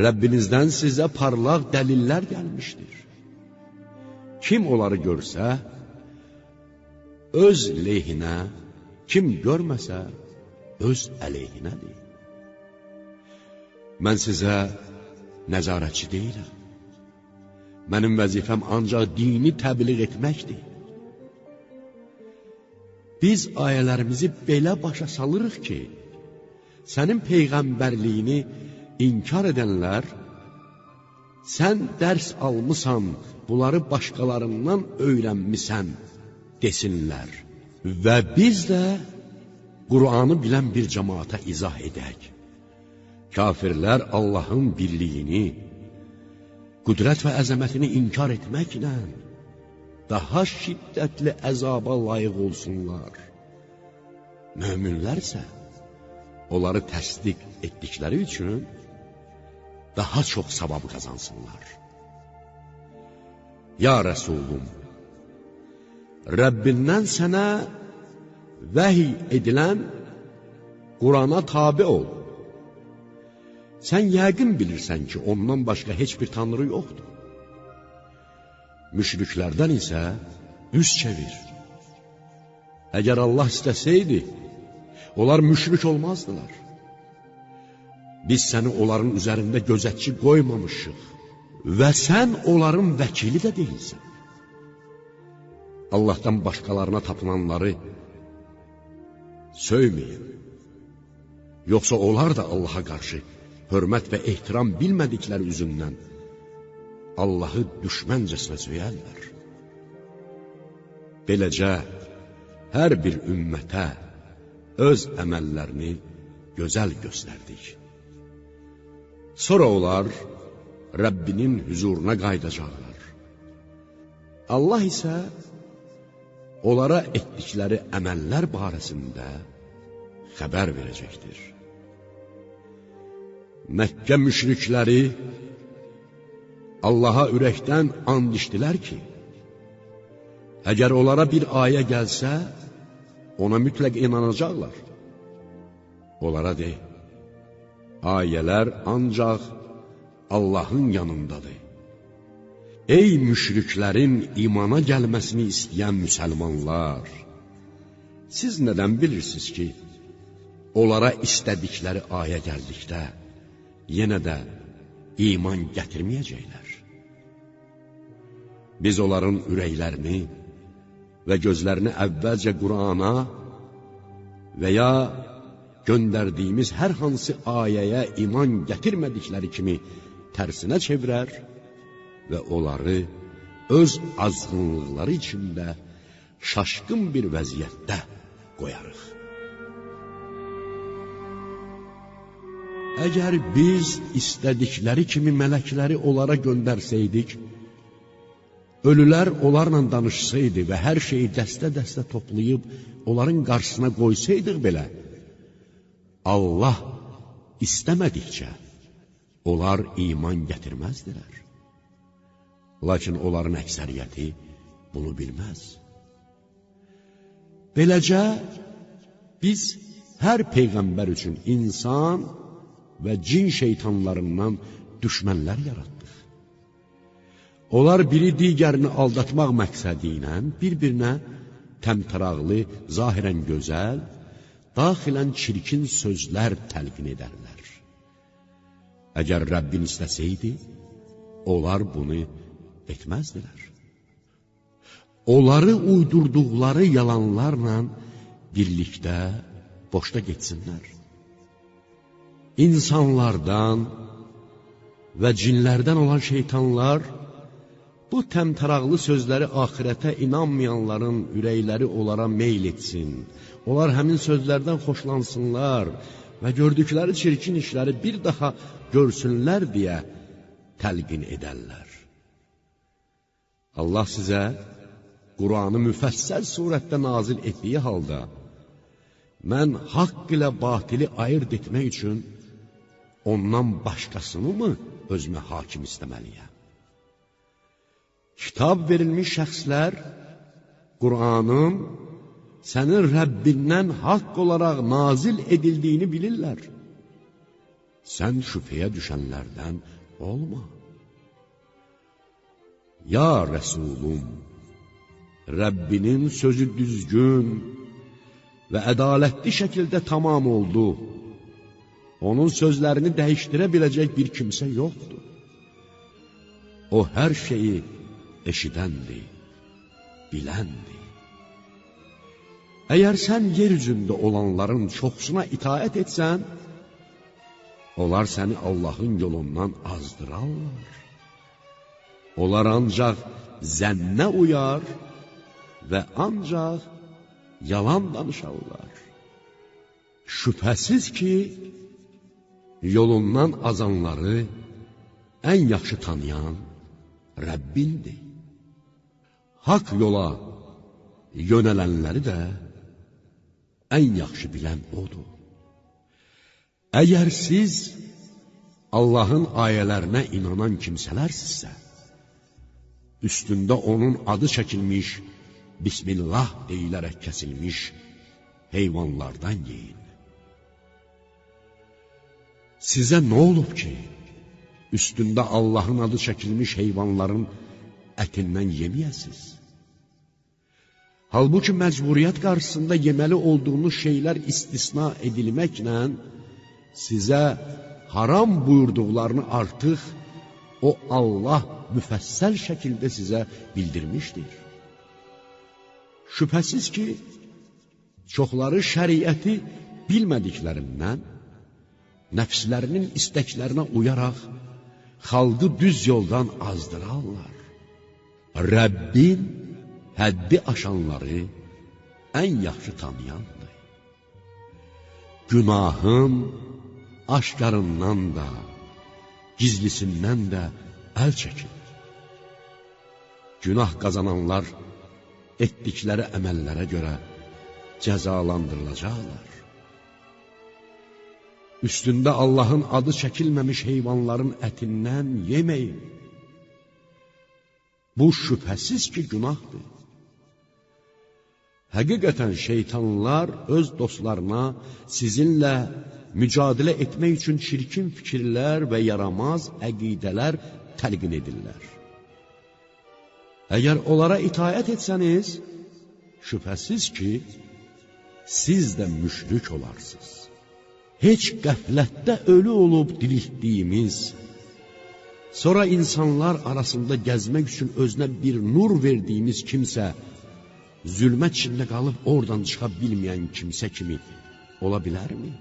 Rəbbinizdən sizə parlaq dəlillər gəlmişdir. Kim onları görsə, öz lehinə, kim görməsə, öz əleyhinədir. Mən sizə nəzarətçi deyiləm. Mənim vəzifəm ancaq dini təbliğ etməkdir. Biz ayələrimizi belə başa salırıq ki, sənin peyğəmbərliyini inkar edənlər sən dərs almısan, bunları başqalarından öyrənmisən desinlər. Və biz də Qur'anı bilən bir cəmaata izah edək. Kafirlər Allahın birliyini, qüdrət və əzəmətini inkar etməklə daha şiddətli əzaba layiq olsunlar. Möminlərsə onları təsdiq etdikləri üçün daha çox savab qazansınlar. Ya Rəsulum, Rəbbindən sənə vəhiy edilən Qur'ana tabi ol. Sən yəqin bilirsən ki, ondan başqa heç bir tanrı yoxdur. Müşriklərdən isə üz çevir. Əgər Allah istəsəydi, onlar müşrik olmazdılar. Biz səni onların üzərində gözətçi qoymamışıq və sən onların vəkili də deyilsən. Allahdan başqalarına tapınanları söyməyin. Yoxsa onlar da Allaha qarşı hörmət və ehtiram bilmədikləri üzündən Allahı düşməncəsinə söyərlər. Beləcə, hər bir ümmətə öz əməllərini gözəl göstərdik. Sonra onlar Rəbbinin hüzuruna qayıdacaqlar. Allah isə onlara etdikləri əməllər barəsində xəbər verəcəkdir. Məkkə müşrikləri Allaha ürəkdən and içdilər ki, əgər onlara bir ayə gəlsə, ona mütləq inanacaqlar. Onlara de, ayələr ancaq Allahın yanındadır. Ey müşriklərin imana gəlməsini istəyən müsəlmanlar, siz nədən bilirsiniz ki, onlara istədikləri ayə gəldikdə, yenə də iman gətirməyəcəklər. Biz onların ürəklərini və gözlərini əvvəlcə Qur'ana və ya göndərdiyimiz hər hansı ayəyə iman gətirmədikləri kimi tərsinə çevirər və onları öz azğınlıqları içində şaşqın bir vəziyyətdə qoyarıq. Əgər biz istədikləri kimi mələkləri onlara göndərsəydik, ölülər onlarla danışsaydı və hər şeyi dəstə-dəstə toplayıb onların qarşısına qoysaydıq belə, Allah istəmədikcə onlar iman gətirməzdilər. Lakin onların əksəriyyəti bunu bilməz. Beləcə, biz hər peyğəmbər üçün insan və cin şeytanlarından düşmənlər yaratdıq. Onlar biri digərini aldatmaq məqsədi ilə bir-birinə təmtəraqlı, zahirən gözəl, daxilən çirkin sözlər təlqin edərlər. Əgər Rəbbin istəsəydi, onlar bunu etməzdilər. Onları uydurduqları yalanlarla birlikdə boşda getsinlər. İnsanlardan və cinlərdən olan şeytanlar bu təmtəraqlı sözləri axirətə inanmayanların ürəkləri onlara meyl etsin. Onlar həmin sözlərdən xoşlansınlar və gördükləri çirkin işləri bir daha görsünlər deyə təlqin edərlər. Allah sizə Qur'anı müfəssəl surətdə nazil etdiyi halda, mən haqq ilə batili ayırt etmək üçün ondan başqasını mı özümə hakim istəməliyəm? Kitab verilmiş şəxslər Qur'anın sənin Rəbbindən haqq olaraq nazil edildiyini bilirlər. Sən şübhəyə düşənlərdən olma. Ya Rəsulum, Rəbbinin sözü düzgün və ədalətli şəkildə tamam oldu. Onun sözlərini dəyişdirə biləcək bir kimsə yoxdur. O hər şeyi eşidəndir, biləndir. Əgər sən yer üzündə olanların çoxsuna itaət etsən, onlar səni Allahın yolundan azdırarlar. Onlar ancaq zənnə uyar və ancaq yalan danışarlar. Şübhəsiz ki, yolundan azanları ən yaxşı tanıyan Rəbbindir. Haqq yola yönələnləri də ən yaxşı bilən odur. Əgər siz Allahın ayələrinə inanan kimsələrsizsə, üstündə onun adı çəkilmiş, Bismillah deyilərək kəsilmiş heyvanlardan yeyin. Sizə nə olub ki, üstündə Allahın adı çəkilmiş heyvanların ətindən yeməyəsiz? Halbuki məcburiyyət qarşısında yeməli olduğunuz şeylər istisna edilməklə sizə haram buyurduqlarını artıq o Allah müfəssəl şəkildə sizə bildirmişdir. Şübhəsiz ki, çoxları şəriəti bilmədiklərindən, nəfslərinin istəklərinə uyaraq, xalqı düz yoldan azdırarlar. Rəbbin həddi aşanları ən yaxşı tanıyandır. Günahın aşkarından da, gizlisindən də əl çəkilir. Günah qazananlar etdikləri əməllərə görə cəzalandırılacaqlar. Üstündə Allahın adı çəkilməmiş heyvanların ətindən yeməyin. Bu şübhəsiz ki, günahdır. Həqiqətən şeytanlar öz dostlarına sizinlə mücadilə etmək üçün çirkin fikirlər və yaramaz əqidələr təlqin edirlər. Əgər onlara itaət etsəniz, şübhəsiz ki, siz də müşrik olarsınız. Heç qəflətdə ölü olub diriltdiyimiz, sonra insanlar arasında gəzmək üçün özünə bir nur verdiyimiz kimsə, zülmət içində qalıb oradan çıxa bilməyən kimsə kimi ola bilərmi?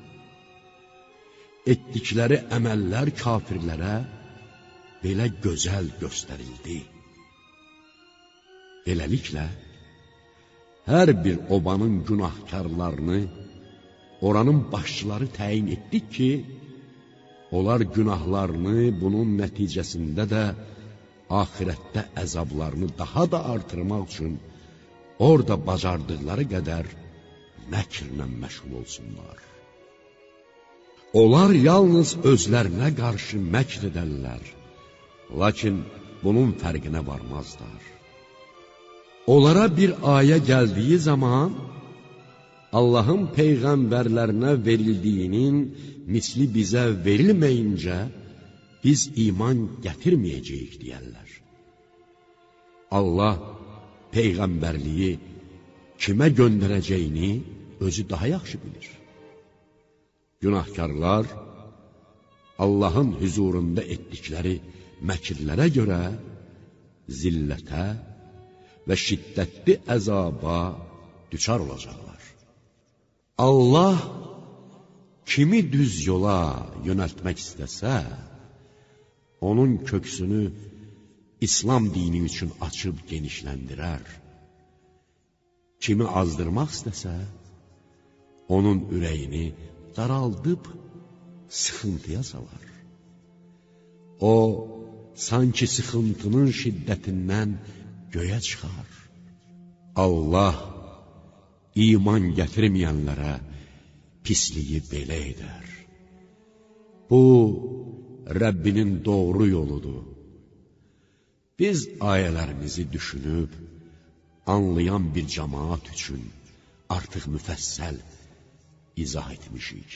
Etdikləri əməllər kafirlərə belə gözəl göstərildi. Beləliklə, hər bir obanın günahkarlarını oranın başçıları təyin etdik ki, onlar günahlarını bunun nəticəsində də axirətdə əzablarını daha da artırmaq üçün orada bacardıqları qədər məkrlə məşğul olsunlar. Onlar yalnız özlərinə qarşı məkr edərlər, lakin bunun fərqinə varmazlar. Onlara bir ayə gəldiyi zaman, Allahın peyğəmbərlərinə verildiyinin misli bizə verilməyincə, biz iman gətirməyəcəyik deyərlər. Allah peyğəmbərliyi kimə göndərəcəyini özü daha yaxşı bilir. Günahkarlar Allahın huzurunda etdikləri məkirlərə görə zillətə və şiddətli əzaba düçar olacaqlar. Allah kimi düz yola yönəltmək istəsə, onun köksünü İslam dini üçün açıb genişləndirər. Kimi azdırmaq istəsə, onun ürəyini daraldıb sıxıntıya salar. O, sanki sıxıntının şiddətindən göyə çıxar. Allah iman gətirməyənlərə pisliyi belə edər. Bu, Rəbbinin doğru yoludur. Biz ayələrimizi düşünüb, anlayan bir cəmaat üçün artıq müfəssəl izah etmişik.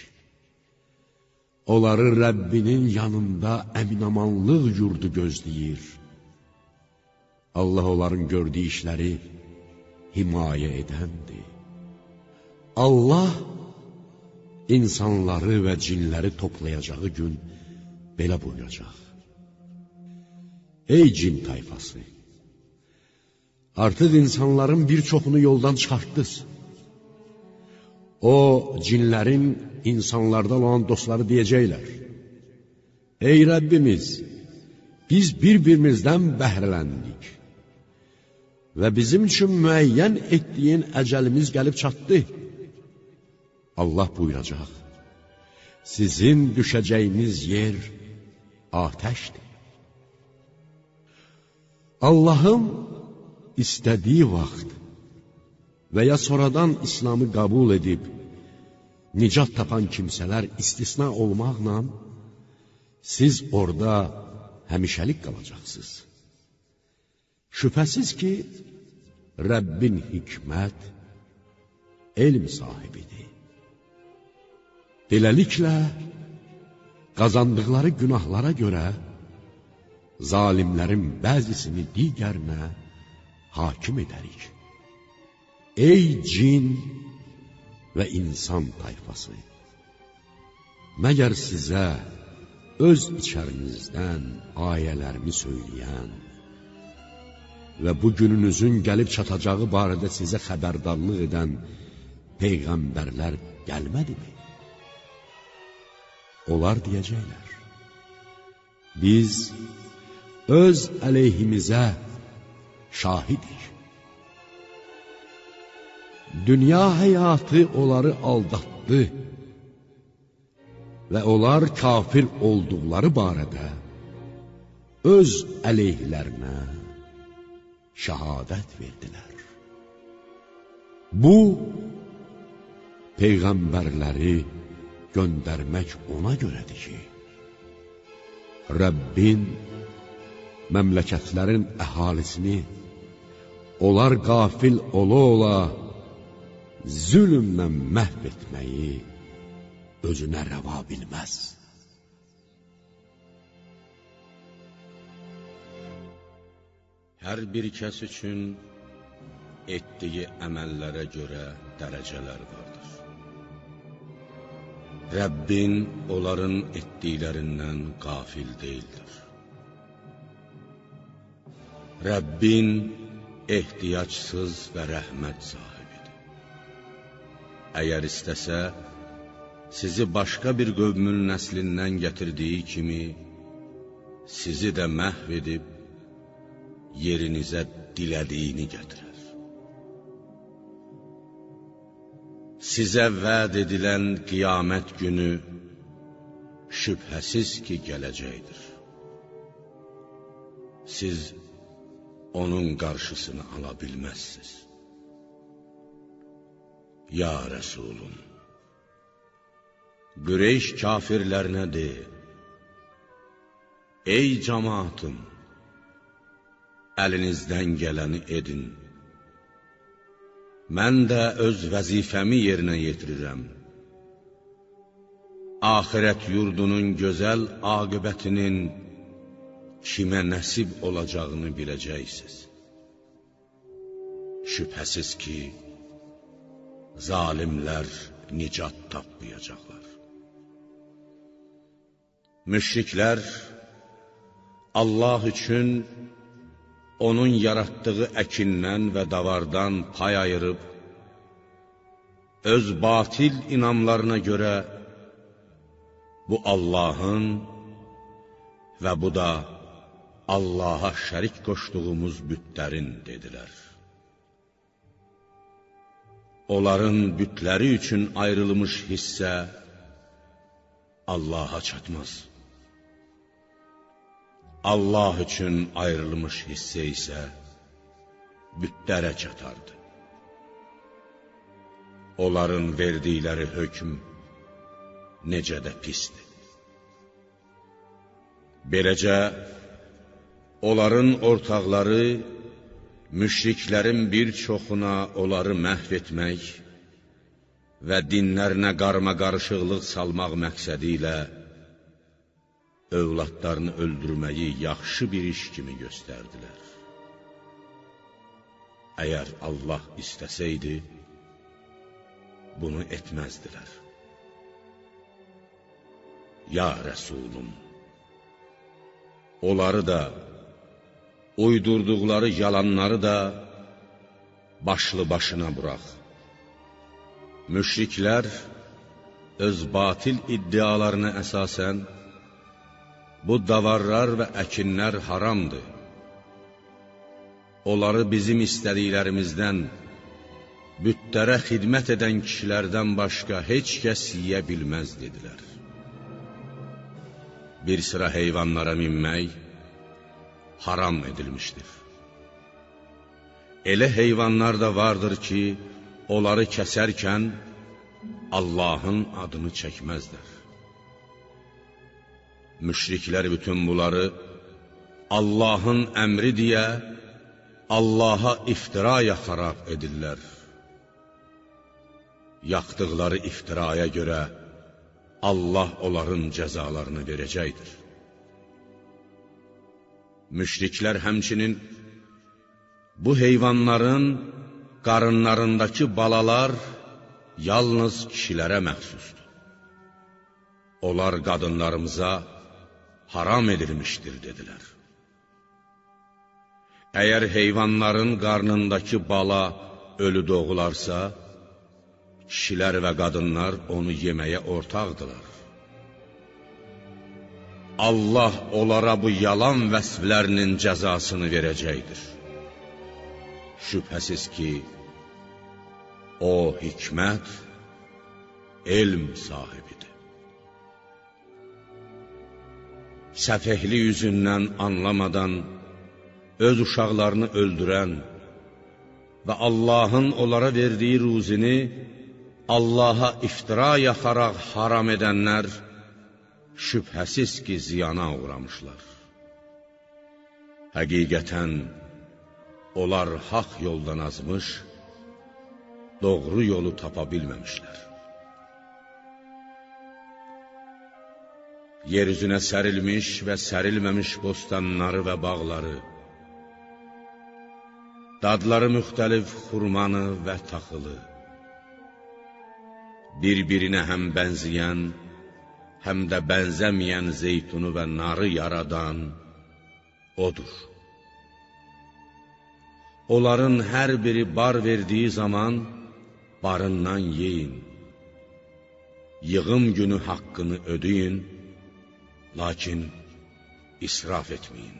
Onları Rəbbinin yanında əminamanlıq yurdu gözləyir. Allah onların gördüyü işləri himayə edəndir. Allah insanları və cinləri toplayacağı gün belə buyuracaq. Ey cin tayfası! Artıq insanların bir çoxunu yoldan çıxartdınız. O, cinlərin insanlardan olan dostları deyəcəklər. Ey Rəbbimiz! biz bir-birimizdən bəhrələndik və bizim üçün müəyyən etdiyin əcəlimiz gəlib çatdı. Allah buyuracaq, sizin düşəcəyiniz yer atəşdir. Allahın istədiyi vaxt və ya sonradan İslamı qəbul edib, nicat tapan kimsələr istisna olmaqla, siz orada həmişəlik qalacaqsınız. Şübhəsiz ki, Rəbbin hikmət, elm sahibidir. Beləliklə, qazandıqları günahlara görə, zalimlərin bəzisini digərinə hakim edərik. Ey cin və insan tayfası! Məgər sizə öz içərinizdən ayələrimi söyləyən və bu gününüzün gəlib çatacağı barədə sizə xəbərdarlıq edən peyğəmbərlər gəlmədimi? Onlar deyəcəklər, biz öz əleyhimizə şahidik. Dünya həyatı onları aldatdı və onlar kafir olduqları barədə öz əleyhlərinə şəhadət verdilər. Bu, peyğəmbərləri göndərmək ona görədir ki, Rəbbin məmləkətlərin əhalisini onlar qafil ola-ola zülmlə məhv etməyi özünə rəva bilməz. Hər bir kəs üçün etdiyi əməllərə görə dərəcələr vardır. Rəbbin onların etdiklərindən qafil deyildir. Rəbbin ehtiyacsız və rəhmət sahibidir. Əgər istəsə, sizi başqa bir qövmün nəslindən gətirdiyi kimi, sizi də məhv edib, yerinizə dilədiyini gətirər. Sizə vəd edilən qiyamət günü şübhəsiz ki, gələcəkdir. Siz onun qarşısını ala bilməzsiniz. Ya Rəsulum, Qüreyş kafirlərinə de, ey cəmaatım, əlinizdən gələni edin. Mən də öz vəzifəmi yerinə yetirirəm. Axirət yurdunun gözəl aqibətinin kimə nəsib olacağını biləcəksiniz. Şübhəsiz ki, zalimlər nicat tapmayacaqlar. Müşriklər Allah üçün onun yaratdığı əkindən və davardan pay ayırıb, öz batil inamlarına görə bu Allahın və bu da Allaha şərik qoşduğumuz bütlərin dedilər. Onların bütləri üçün ayrılmış hissə Allaha çatmaz. Allah üçün ayrılmış hissə isə bütlərə çatardı. Onların verdikləri hökm necə də pisdir. Beləcə, onların ortaqları, müşriklərin bir çoxuna onları məhv etmək və dinlərinə qarma-qarışıqlıq salmaq məqsədi ilə övladlarını öldürməyi yaxşı bir iş kimi göstərdilər. Əgər Allah istəsəydi, bunu etməzdilər. Ya Rəsulum, onları da, uydurduqları yalanları da başlı başına burax. Müşriklər öz batil iddialarına əsasən bu davarlar və əkinlər haramdır. Onları bizim istədiklərimizdən, bütlərə xidmət edən kişilərdən başqa heç kəs yiyə bilməz, dedilər. Bir sıra heyvanlara minmək haram edilmişdir. Elə heyvanlar da vardır ki, onları kəsərkən Allahın adını çəkməzlər. Müşriklər bütün bunları Allahın əmri deyə Allaha iftira yaxaraq edirlər. Yaxdıqları iftiraya görə Allah onların cəzalarını verəcəkdir. Müşriklər həmçinin bu heyvanların qarınlarındakı balalar yalnız kişilərə məxsusdur. Onlar qadınlarımıza haram edilmişdir, dedilər. Əgər heyvanların qarnındakı bala ölü doğularsa, kişilər və qadınlar onu yeməyə ortaqdırlar. Allah onlara bu yalan vəsflərinin cəzasını verəcəkdir. Şübhəsiz ki, o hikmət, elm sahibidir. Səfehlik yüzündən anlamadan öz uşaqlarını öldürən və Allahın onlara verdiyi ruzini Allaha iftira yaxaraq haram edənlər şübhəsiz ki, ziyana uğramışlar. Həqiqətən, onlar haqq yoldan azmış, doğru yolu tapa bilməmişlər. Yeryüzünə sərilmiş və sərilməmiş bostanları və bağları, dadları müxtəlif xurmanı və taxılı, bir-birinə həm bənzəyən, həm də bənzəməyən zeytunu və narı yaradan odur. Onların hər biri bar verdiyi zaman barından yeyin. Yığım günü haqqını ödeyin, lakin israf etməyin.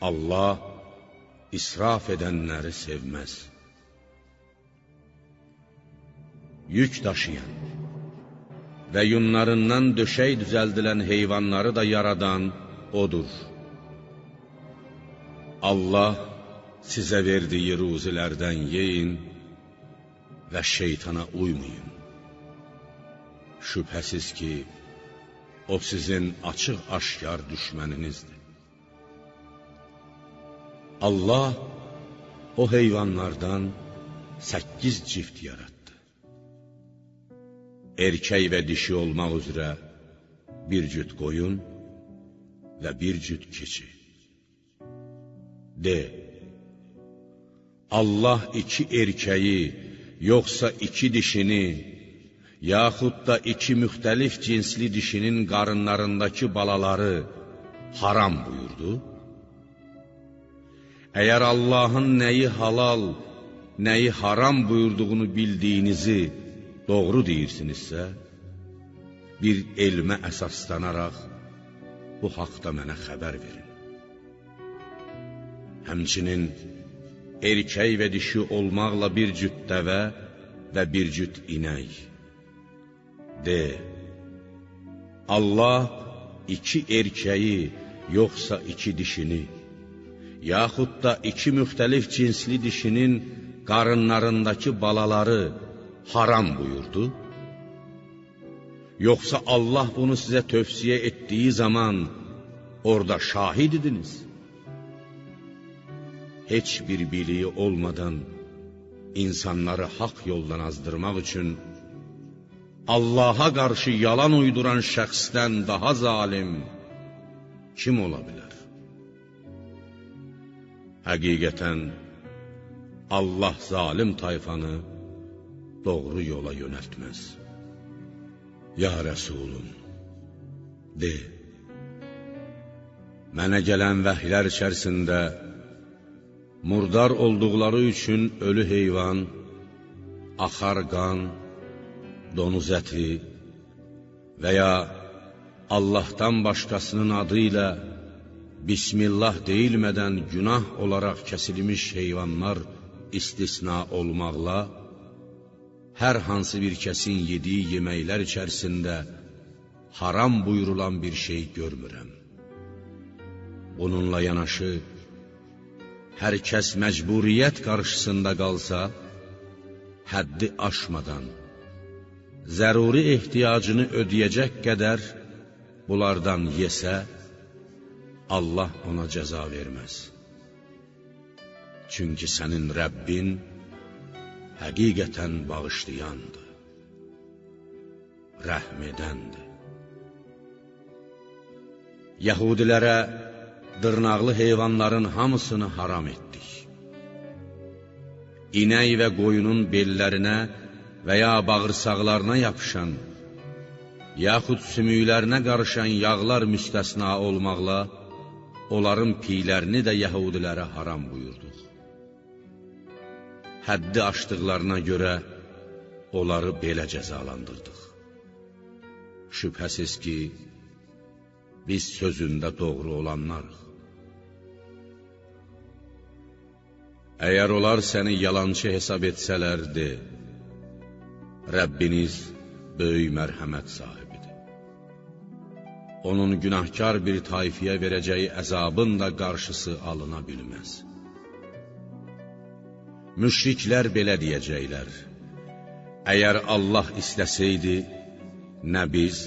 Allah israf edənləri sevməz. Yük daşıyan və yunlarından döşək düzəldilən heyvanları da yaradan odur. Allah sizə verdiyi ruzilərdən yeyin və şeytana uymayın. Şübhəsiz ki, o sizin açıq-aşkar düşməninizdir. Allah o heyvanlardan 8 cift yarattı. Erkək və dişi olmaq üzrə bir cüt qoyun və bir cüt keçi. De, Allah 2 erkəyi, yoxsa 2 dişini, yaxud da 2 müxtəlif cinsli dişinin qarınlarındakı balaları haram buyurdu? Əgər Allahın nəyi halal, nəyi haram buyurduğunu bildiyinizi doğru deyirsinizsə, bir elmə əsaslanaraq bu haqda mənə xəbər verin. Həmçinin erkək və dişi olmaqla bir cüt dəvə və bir cüt inək. De, Allah 2 erkəyi, yoxsa 2 dişini, yaxud da 2 müxtəlif cinsli dişinin qarınlarındakı balaları haram buyurdu? Yoxsa Allah bunu sizə tövsiyə etdiyi zaman orada şahid idiniz? Heç bir biliyi olmadan insanları haqq yoldan azdırmaq üçün Allaha qarşı yalan uyduran şəxsdən daha zalim kim ola bilər? Həqiqətən, Allah zalim tayfanı doğru yola yönəltməz. Ya Rəsulum, de, mənə gələn vəhlər içərisində murdar olduqları üçün ölü heyvan, axar qan, donuz əti və ya Allahdan başqasının adı ilə Bismillah deyilmədən günah olaraq kəsilmiş heyvanlar istisna olmaqla, hər hansı bir kəsin yediyi yeməklər içərisində haram buyurulan bir şey görmürəm. Bununla yanaşı, hər kəs məcburiyyət qarşısında qalsa, həddi aşmadan, zəruri ehtiyacını ödəyəcək qədər bunlardan yesə, Allah ona cəza verməz. Çünki sənin Rəbbin həqiqətən bağışlayandır, rəhm edəndir. Yəhudilərə dırnaqlı heyvanların hamısını haram etdik. İnək və qoyunun bellərinə və ya bağırsaqlarına yapışan, yaxud sümüklərinə qarışan yağlar müstəsna olmaqla, onların piylərini də yəhudilərə haram buyurduq. Həddi aşdıqlarına görə onları belə cəzalandırdıq. Şübhəsiz ki, biz sözündə doğru olanlarıq. Əgər onlar səni yalancı hesab etsələrdi, Rəbbiniz böyük mərhəmət sahibidir. Onun günahkar bir tayfiyə verəcəyi əzabın da qarşısı alına bilməz. Müşriklər belə deyəcəklər: əgər Allah istəsəydi, nə biz,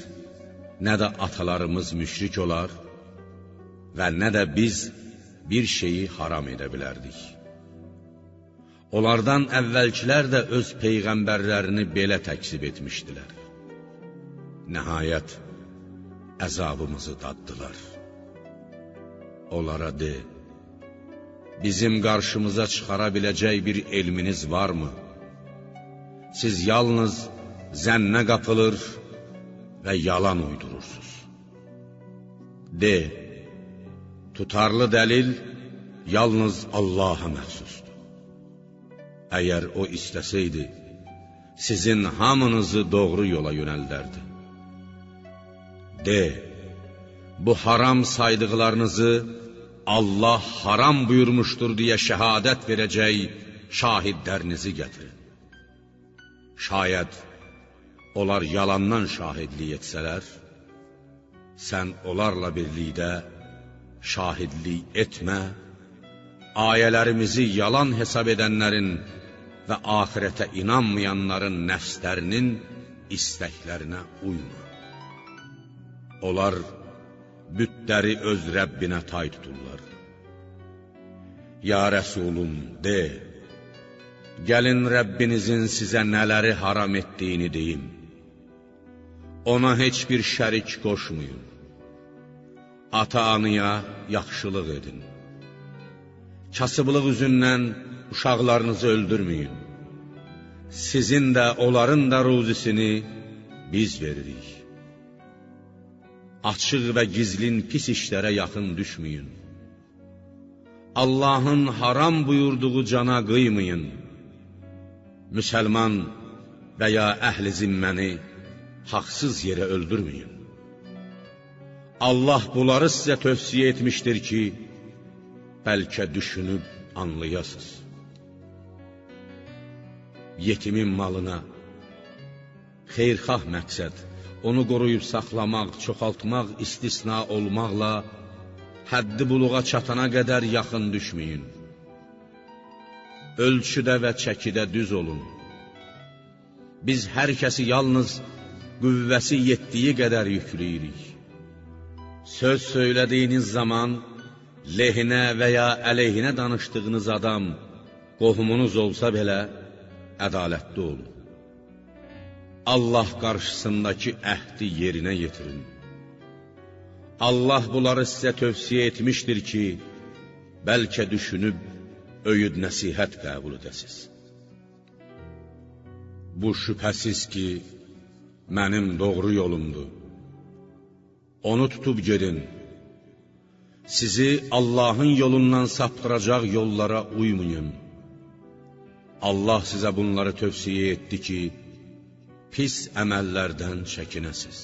nə də atalarımız müşrik olar və nə də biz bir şeyi haram edə bilərdik. Onlardan əvvəlkilər də öz peyğəmbərlərini belə təksib etmişdilər. Nəhayət, əzabımızı daddılar. Onlara de, bizim qarşımıza çıxara biləcək bir elminiz varmı? Siz yalnız zənnə qapılır və yalan uydurursunuz. De, tutarlı dəlil yalnız Allaha məxsusdur. Əgər o istəsəydi, sizin hamınızı doğru yola yönəldərdi. De, bu haram saydıqlarınızı Allah haram buyurmuşdur deyə şəhadət verəcək şahidlərinizi gətirin. Şayət onlar yalandan şahidlik etsələr, sən onlarla birlikdə şahidlik etmə, ayələrimizi yalan hesab edənlərin və axirətə inanmayanların nəfslərinin istəklərinə uyma. Onlar bütləri öz Rəbbinə tay tuturlar. Ya Rəsulum, de, gəlin Rəbbinizin sizə nələri haram etdiyini deyim. Ona heç bir şərik qoşmayın. Ata-anıya yaxşılıq edin. Kasıblıq üzündən uşaqlarınızı öldürməyin. Sizin də, onların da ruzisini biz veririk. Açıq və gizlin pis işlərə yaxın düşməyin. Allahın haram buyurduğu cana qıymayın. Müsəlman və ya əhl-i zimməni haqsız yerə öldürməyin. Allah bunları sizə tövsiyə etmişdir ki, bəlkə düşünüb anlayasınız. Yetimin malına xeyrxah məqsəd, onu qoruyub saxlamaq, çoxaltmaq, istisna olmaqla həddi buluğa çatana qədər yaxın düşməyin. Ölçüdə və çəkidə düz olun. Biz hər kəsi yalnız qüvvəsi yetdiyi qədər yükləyirik. Söz söylədiyiniz zaman lehinə və ya əleyhinə danışdığınız adam qohumunuz olsa belə ədalətli olun. Allah qarşısındakı əhdi yerinə yetirin. Allah bunları sizə tövsiyə etmişdir ki, bəlkə düşünüb öyüd nəsihət qəbul edəsiz. Bu şübhəsiz ki, mənim doğru yolumdur. Onu tutub gedin. Sizi Allahın yolundan saptıracaq yollara uymayın. Allah sizə bunları tövsiyə etdi ki, pis əməllərdən çəkinəsiz.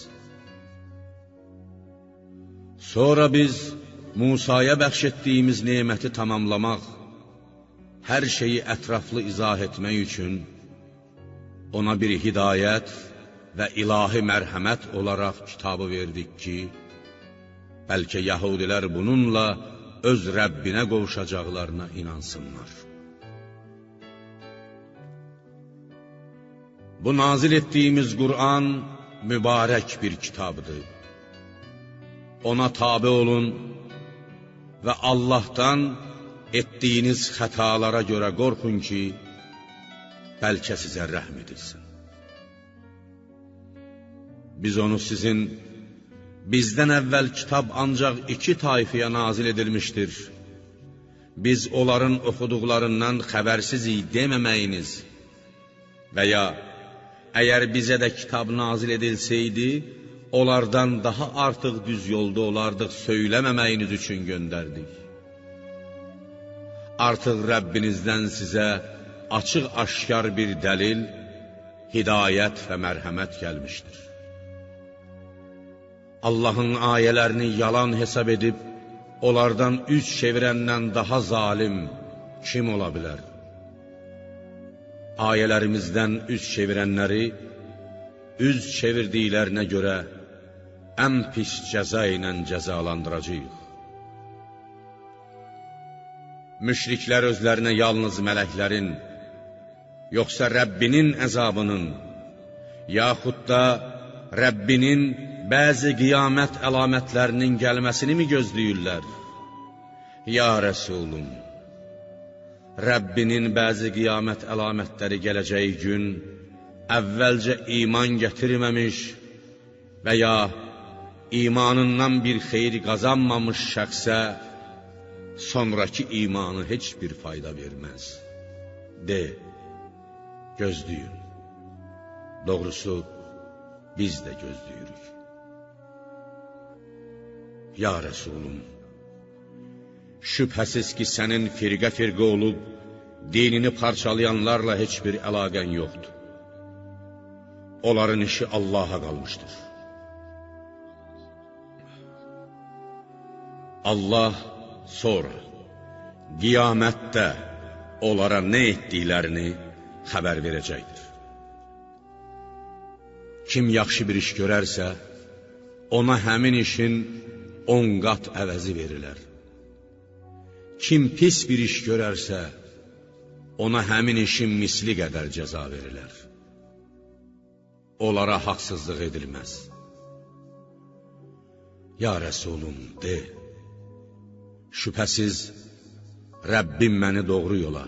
Sonra biz Musaya bəxş etdiyimiz neməti tamamlamaq, hər şeyi ətraflı izah etmək üçün ona bir hidayət və ilahi mərhəmət olaraq kitabı verdik ki, bəlkə yəhudilər bununla öz Rəbbinə qovuşacaqlarına inansınlar. Bu nazil etdiyimiz Qur'an mübarək bir kitabdır. Ona tabe olun və Allahdan etdiyiniz xətalara görə qorxun ki, bəlkə sizə rəhm edilsin. Biz onu sizin, bizdən əvvəl kitab ancaq 2 tayfaya nazil edilmişdir. Biz onların oxuduqlarından xəbərsizik deməməyiniz və ya əgər bizə də kitab nazil edilsəydi, onlardan daha artıq düz yolda olardıq söyləməməyiniz üçün göndərdik. Artıq Rəbbinizdən sizə açıq-aşkar bir dəlil, hidayət və mərhəmət gəlmişdir. Allahın ayələrini yalan hesab edib, onlardan üz çevirəndən daha zalim kim ola bilər? Ayələrimizdən üz çevirənləri, üz çevirdiklərinə görə ən pis cəza ilə cəzalandıracağıq. Müşriklər özlərinə yalnız mələklərin, yoxsa Rəbbinin əzabının, yaxud da Rəbbinin bəzi qiyamət əlamətlərinin gəlməsini mi gözləyirlər? Ya Rəsulum, Rəbbinin bəzi qiyamət əlamətləri gələcəyi gün əvvəlcə iman gətirməmiş və ya imanından bir xeyir qazanmamış şəxsə sonraki imanı heç bir fayda verməz. De, gözləyin. Doğrusu, biz də gözləyirik. Ya Rəsulum, şübhəsiz ki, sənin firqə-firqə olub, dinini parçalayanlarla heç bir əlaqən yoxdur. Onların işi Allaha qalmışdır. Allah sonra, qiyamətdə onlara nə etdiklərini xəbər verəcəkdir. Kim yaxşı bir iş görərsə, ona həmin işin 10 qat əvəzi verilər. Kim pis bir iş görərsə, ona həmin işin misli qədər cəza verilər. Onlara haqsızlıq edilməz. Ya Rəsulum, de, şübhəsiz Rəbbim məni doğru yola,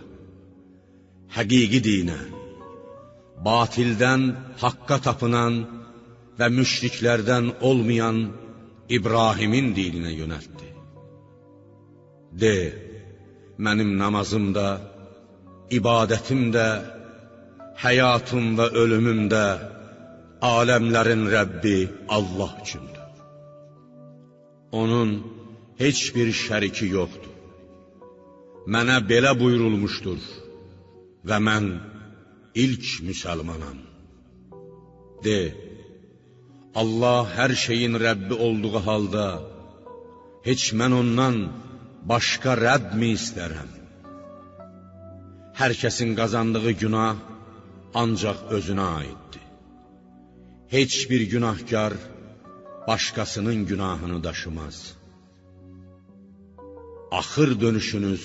həqiqi dinə, batildən haqqa tapınan və müşriklərdən olmayan İbrahimin dininə yönəltdi. De, mənim namazım da, ibadətim də, həyatım və ölümüm də aləmlərin Rəbbi Allah üçündür. Onun heç bir şəriki yoxdur. Mənə belə buyurulmuşdur və mən ilk müsəlmanam. De, Allah hər şeyin Rəbbi olduğu halda, heç mən ondan başqa Rəbb mi istərəm? Hər kəsin qazandığı günah ancaq özünə aiddir. Heç bir günahkar başqasının günahını daşımaz. Axır dönüşünüz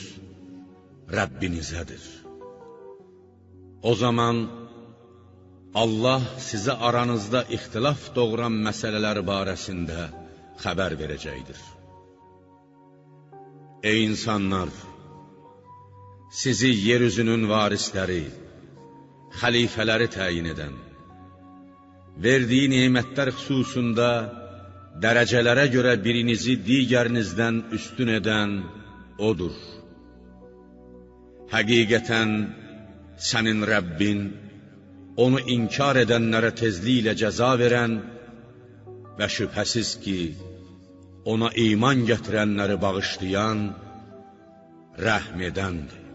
Rəbbinizədir. O zaman Allah sizə aranızda ixtilaf doğuran məsələlər barəsində xəbər verəcəkdir. Ey insanlar! Sizi yeryüzünün varisləri, xəlifələri təyin edən, verdiyi nemətlər xüsusunda dərəcələrə görə birinizi digərinizdən üstün edən O'dur. Həqiqətən sənin Rəbbin, onu inkar edənlərə tezliklə cəza verən və şübhəsiz ki, ona iman gətirənləri bağışlayan, rəhm edəndir.